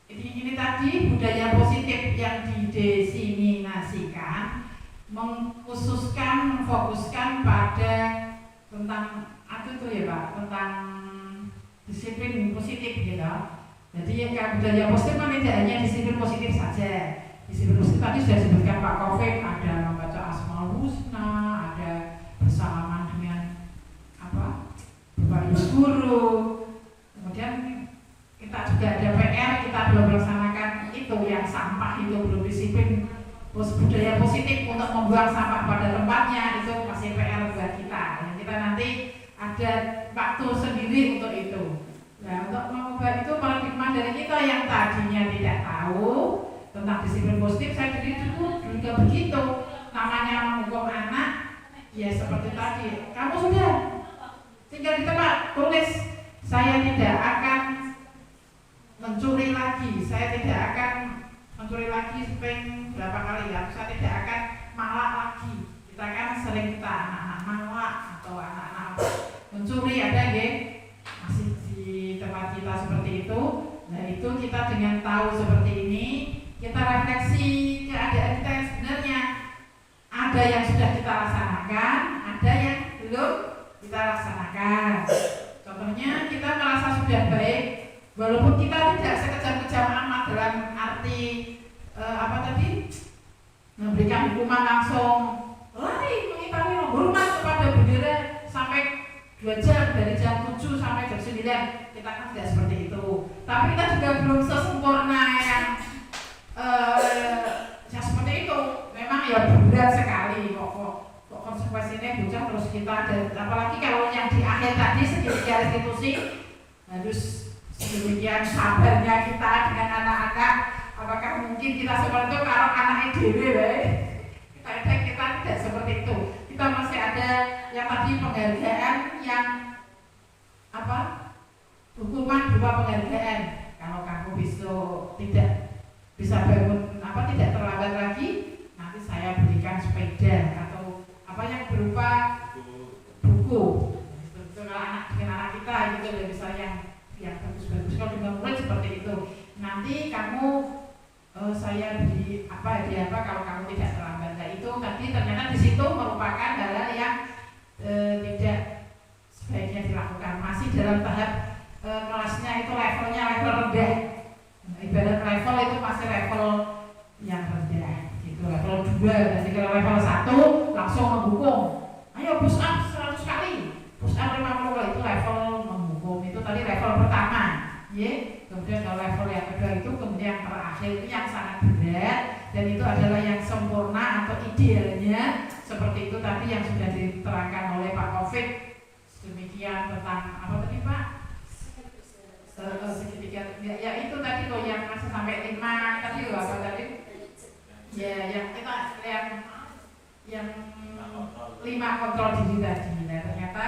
Ini tadi budaya positif yang didesinasikan, mengkhususkan, memfokuskan pada tentang itu ya Pak, tentang disiplin positif gitu. Jadi yang budaya positif kan tidak hanya disiplin positif saja. Disiplin positif tadi sudah disebutkan Pak Covid, ada membaca Asmaul Husna, ada bersalaman dengan Bapak Ibu guru. Kemudian kita juga ada PR, kita belum melaksanakan itu yang sampah itu belum disiplin budaya positif untuk membuang sampah pada tempatnya, itu masih PR buat kita. Dan kita nanti ada waktu sendiri untuk itu. Nah, untuk mengubah itu paradigma dari kita yang tadinya tidak tahu tentang disiplin positif, saya dulu juga begitu. Namanya menghukum anak, ya seperti tadi. Kamu sudah tinggal di tempat, tulis saya tidak akan mencuri lagi, saya tidak akan mencuri lagi berapa kali ya, saya tidak akan malak lagi. Kita kan sering anak-anak malak atau anak-anak mencuri ada masih di tempat kita seperti itu. Nah itu kita dengan tahu seperti ini, kita refleksi keadaan kita yang sebenarnya. Ada yang sudah kita laksanakan, ada yang belum kita laksanakan. Contohnya kita merasa sudah baik, walaupun kita tidak sekejam-kejam amat dalam arti memberikan hukuman langsung lari mengitari hormat kepada bendera sampai 2 jam, dari jam 7 sampai jam 9, kita kan tidak seperti itu. Tapi kita juga belum sesempurna yang seperti itu. Memang ya berat sekali kok konsekuensinya bocah terus kita ada, apalagi kalau yang di akhir tadi segitiga restitusi harus sedemikian sabarnya kita dengan anak-anak. Apakah mungkin kita seperti itu kalau anaknya dewe kita tidak seperti itu. Kita masih ada yang tadi penghargaan yang hukuman berupa penghargaan. Kalau kamu besok tidak bisa bangun tidak terlambat lagi, nanti saya berikan sepeda atau yang berupa buku. Kalau anak dengan anak kita gitu ya, misalnya yang bagus-bagus, kalau dengan murid seperti itu. Nanti kamu saya beri kalau kamu tidak terlambat. Nah itu tadi ternyata di situ merupakan hal yang tidak sebaiknya dilakukan. Masih dalam tahap kelasnya itu levelnya level rendah. Ibarat level itu masih level yang rendah. Gitu, level 2. Jadi kalau level 1 langsung menghukum. Ayo push up 100 kali. Push up 50 kali, itu level menghukum. Itu tadi level pertama. Kemudian kalau level yang kedua itu kemudian yang terakhir itu yang sangat berat, dan itu adalah yang sempurna atau idealnya seperti itu tadi yang sudah diterangkan oleh Pak Covid. Demikian tentang tadi Pak? apa tadi? Ya, yang kita yang 5 kontrol diri tadi. Nah, ternyata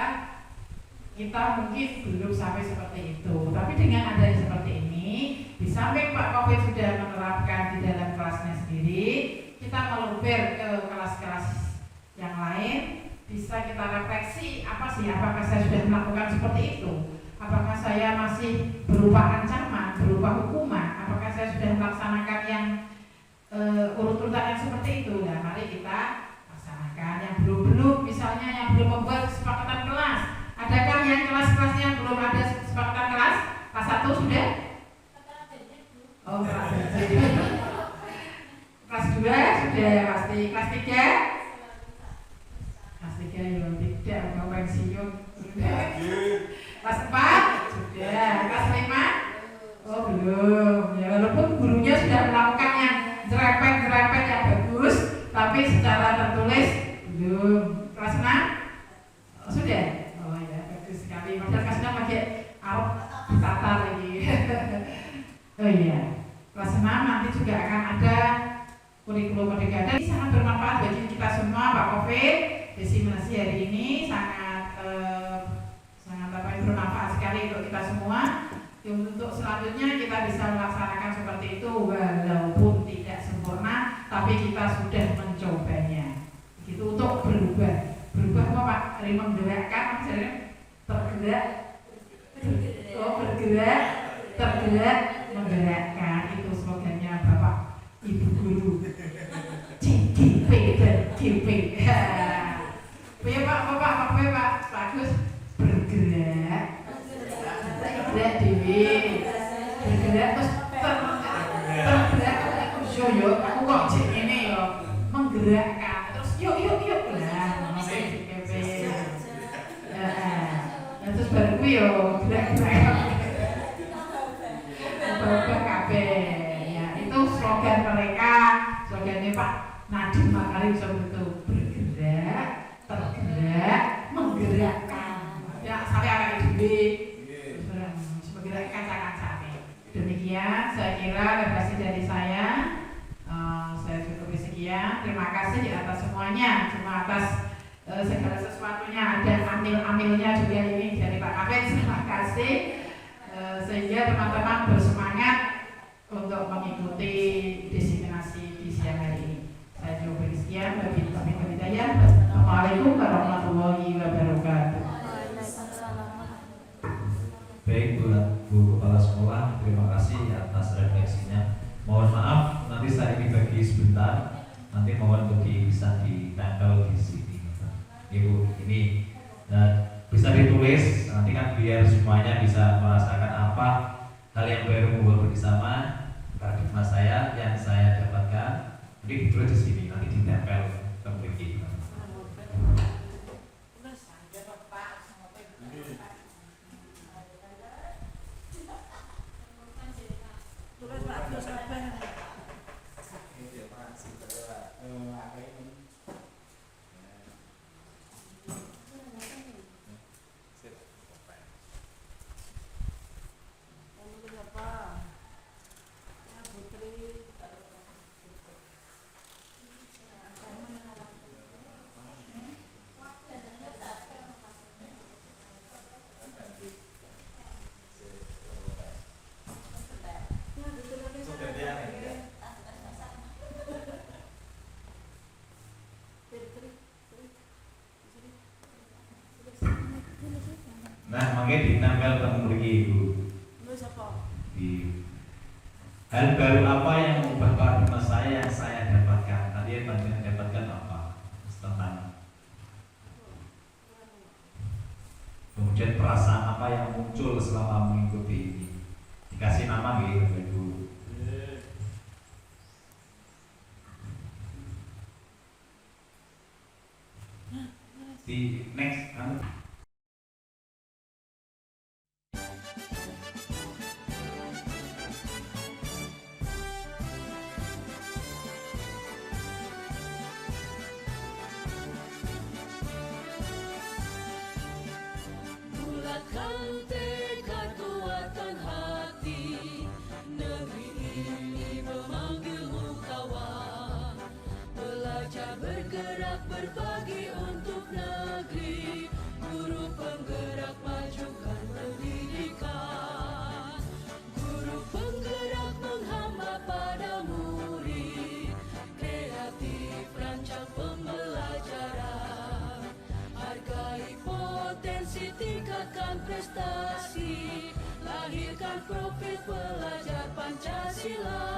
kita mungkin belum sampai seperti itu. Tapi dengan adanya seperti ini, di samping Pak Covid sudah menerapkan di dalam kelasnya sendiri, kita meluber ke kelas-kelas yang lain, bisa kita refleksi apa sih, apakah saya sudah melakukan seperti itu, apakah saya masih berupa ancaman, berupa hukuman, apakah saya sudah melaksanakan yang urut-urutan yang seperti itu. Nah, mari kita laksanakan. Yang belum misalnya yang belum membuat kesepakatan kelas, adakah yang kelas-kelasnya belum ada kesepakatan kelas? Kelas 1 sudah? Oh, kelas 2 sudah pasti. Kelas 3? Kelas 3 ya tidak, mau pensiun sudah. Kelas 4? Sudah. Kelas 5? Oh belum. Ya walaupun gurunya sudah melakukan yang jerepet yang bagus, tapi secara tertulis belum. Kelas 6? Oh, sudah. Oh ya, bagus sekali. Padahal kelas 6 pakai Arab ditata lagi. Oh iya. Kelas 6 nanti juga akan ada kurikulum merdeka. Ini sangat bermanfaat bagi kita semua, Pak Covid. Diseminasi hari ini sangat bermanfaat sekali untuk kita semua. Untuk selanjutnya kita bisa melaksanakan seperti itu walaupun tidak sempurna, tapi kita sudah mencobanya. Itu untuk berubah. Berubah apa Pak? Dari menggerakkan, maksudnya tergerak, bergerak, tergerak, menggerakkan. Itu slogannya Bapak Ibu Guru. GP dan GP. Ya Pak, bagus. Bergerak, bergerak dewi, bergerak terus tergerak. Yo, aku kok cek ini yo, menggerakkan. Terus yuk lah, GP. Terus baru yo gerak-gerak. Berubah kabeh. Ya, itu slogan mereka. Slogannya Pak Nadiem Makarim seperti itu. Bergerak, tergerak, menggerakkan. Ya, sampai agak gede. Menggerakkan kaca-kaca. Demikian saya kira refleksi dari saya. Saya cukup sekian. Terima kasih atas semuanya. Cuma atas segala sesuatunya ada amil-amilnya juga ini dari Pak Kabin. Terima kasih. Sehingga teman-teman bersemangat untuk mengikuti diseminasi di siang hari ini. Saya coba sekian. Assalamualaikum warahmatullahi wabarakatuh. Baik Bu Kepala Sekolah, terima kasih atas refleksinya. Mohon maaf nanti saya ini bagi sebentar, nanti mohon untuk bisa ditempel di sini. Ibu ini bisa ditulis, nanti kan biar semuanya bisa merasakan apa hal yang baru membuat bersama paradigma saya yang saya dapatkan. Nanti ditulis di sini, nanti ditempel ke Nah, makanya ditempel temu mriki Ibu. Hal baru apa yang mengubah paradigma saya yang saya dapatkan? Tadi yang dapatkan apa? Tentang kemudian perasaan apa yang muncul selama mengikuti ini? Dikasih nama gitu Ibu. Di next bulatkan tekad, kuatkan hati, negeri ini memanggil Toleransi tingkatkan prestasi, lahirkan profil pelajar Pancasila.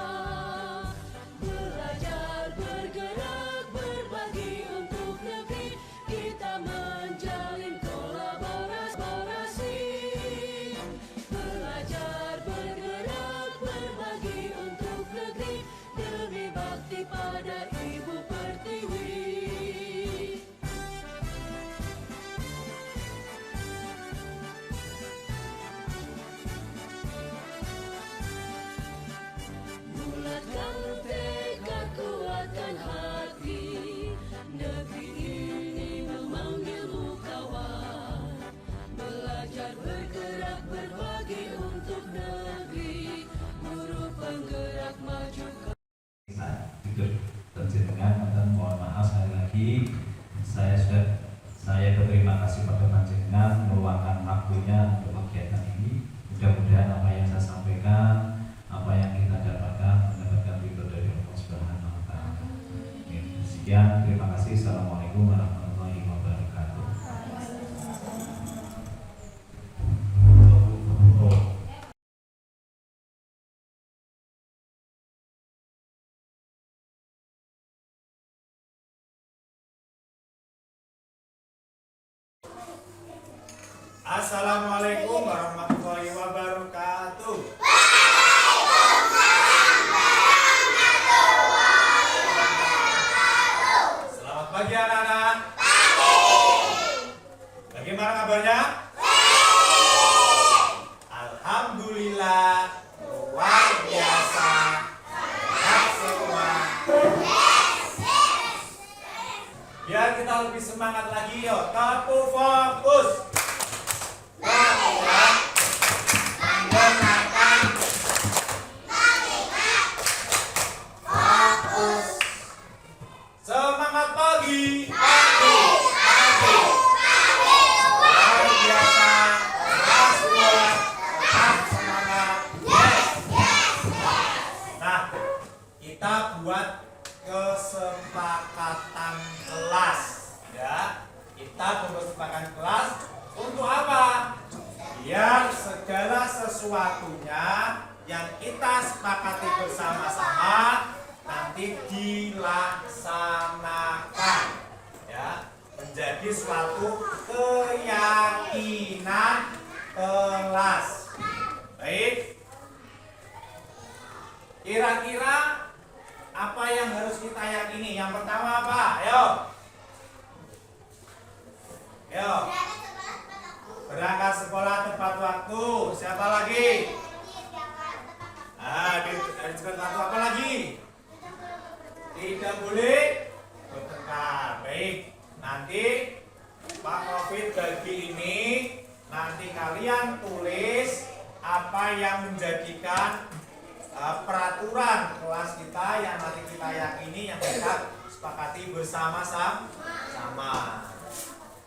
Belajar, bergerak, berbagi untuk negeri, kita menjalin kolaborasi. Belajar, bergerak, berbagi untuk negeri, demi bakti pada Ibu Pertiwi. Bulatkan tekad, kuatkan hati, negeri ini memanggilmu kawan. Belajar, bergerak, berbagi untuk negeri, guru penggerak maju. Jujur terjenengan dan mohon maaf sekali lagi saya berterima kasih pada panjenengan meluangkan waktunya untuk kegiatan ini. Mudah-mudahan apa yang saya sampaikan, apa yang kita mendapatkan ridho dari Allah Subhanahu wa taala. Sekian, terima kasih. Assalamualaikum warahmatullahi wabarakatuh. Assalamualaikum warahmatullahi wabarakatuh. Selamat pagi anak-anak. Bagaimana kabarnya? Alhamdulillah, luar biasa. Sehat semua. Biar kita lebih semangat lagi, yuk. Tepu fokus. Semangat pagi. Luar biasa. Kelas 2. Tetap semangat. Nah, kita buat kesepakatan kelas, ya. Kita kesepakatan kelas untuk apa? Biar segala sesuatunya yang kita sepakati bersama-sama nanti dilaksanakan, ya, menjadi suatu keyakinan kelas. Baik, kira-kira apa yang harus kita yakini? Yang pertama apa? Ayo, berangkat sekolah tepat waktu. Siapa lagi? Dari tepat waktu apa lagi? Tidak boleh bertengkar. Baik, nanti Pak Covid bagi ini nanti kalian tulis apa yang menjadikan peraturan kelas kita yang nanti kita yakini, yang kita sepakati bersama-sama.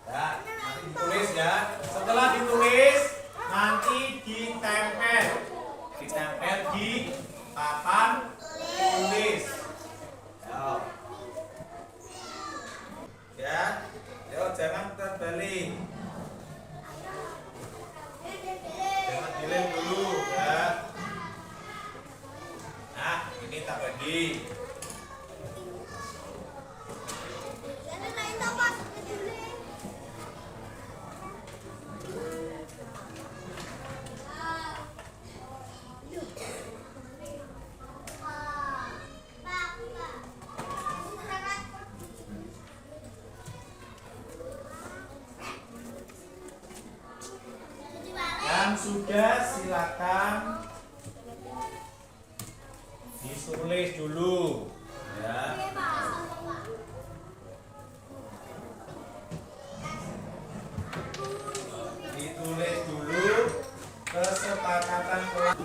Ya, nanti ditulis ya. Setelah ditulis nanti ditempel di papan tulis. Ya, jangan terbalik. Jangan dilem dulu ya. Nah, ini tak bagi. Yang sudah silakan ditulis dulu ya. Ditulis dulu kesepakatan kelas.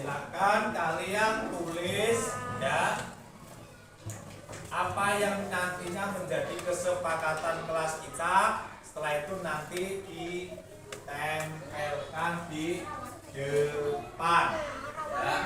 silakan kalian tulis ya apa yang nantinya menjadi kesepakatan kelas kita. Setelah itu nanti ditempelkan di depan ya.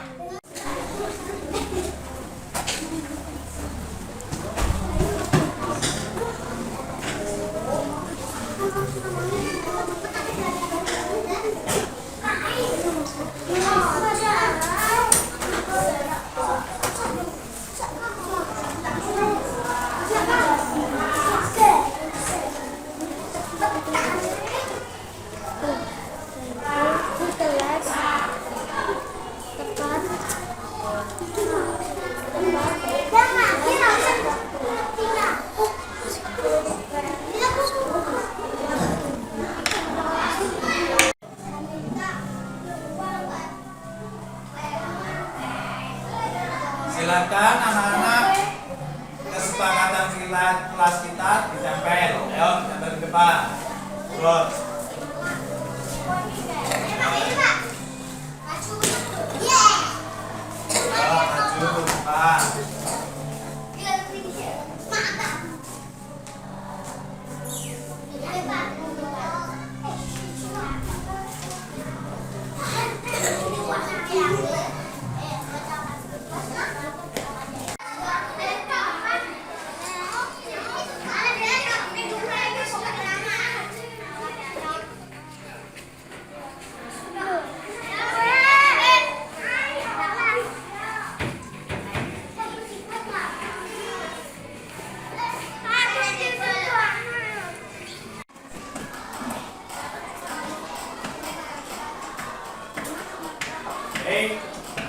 Silakan anak-anak kesepakatan kelas kita ditempel. Ayo, tempel di depan. Terus. Ayo, maju ke depan.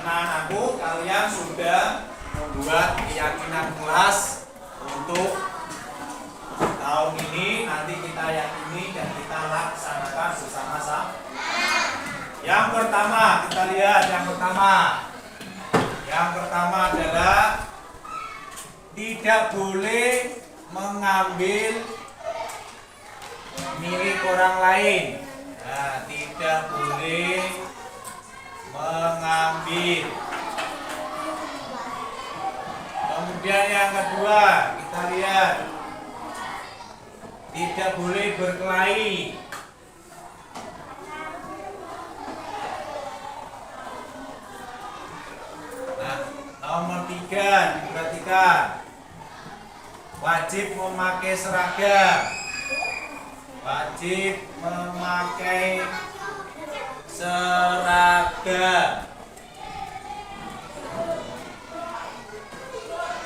Anak-anakku, kalian sudah membuat keyakinan kelas untuk tahun ini. Nanti kita yakini dan kita laksanakan bersama-sama. Yang pertama, kita lihat yang pertama. Yang pertama adalah tidak boleh mengambil milik orang lain. Nah, tidak boleh mengambil. Kemudian yang kedua, kita lihat tidak boleh berkelahi. Nah, nomor 3 diperhatikan, wajib memakai seragam. Wajib memakai seragam.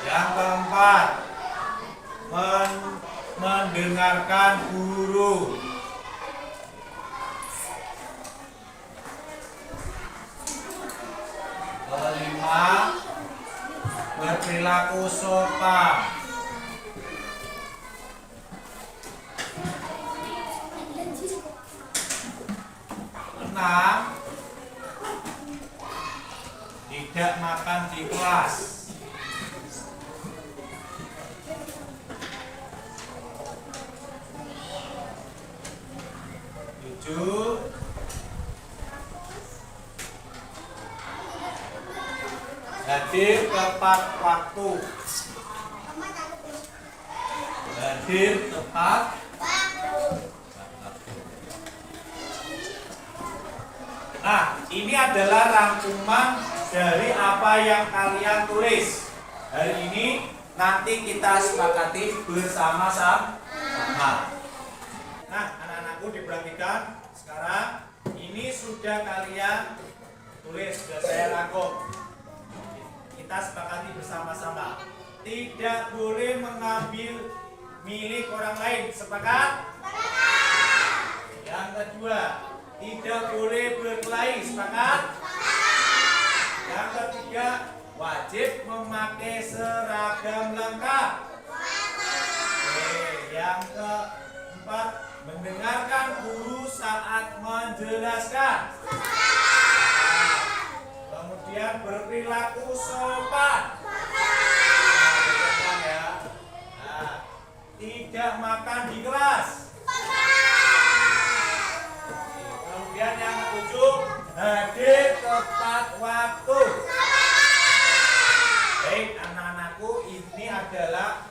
Yang keempat, mendengarkan guru. Kelima, berperilaku sopan. Enam, tidak makan di kelas. Tujuh, hadir tepat waktu. Hadir tepat waktu. Nah, ini adalah rangkuman dari apa yang kalian tulis. Hari ini nanti kita sepakati bersama-sama. Nah, anak-anakku diperhatikan. Sekarang ini sudah kalian tulis, sudah saya rangkum. Kita sepakati bersama-sama. Tidak boleh mengambil milik orang lain. Sepakat? Yang kedua, tidak boleh berkelahi. Sepakat? Yang ketiga, wajib memakai seragam lengkap. Oke, yang keempat, mendengarkan guru saat menjelaskan. Kemudian berperilaku sopan. Nah, tidak makan di kelas. Kemudian yang ketujuh, hadir tepat waktu. Baik anak-anakku, ini adalah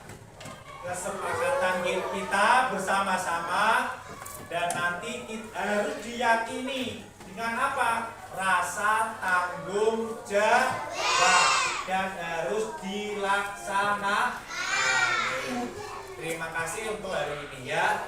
kesepakatan kita bersama-sama dan nanti kita harus diyakini dengan apa? Rasa tanggung jawab dan harus dilaksanakan. Terima kasih untuk hari ini ya.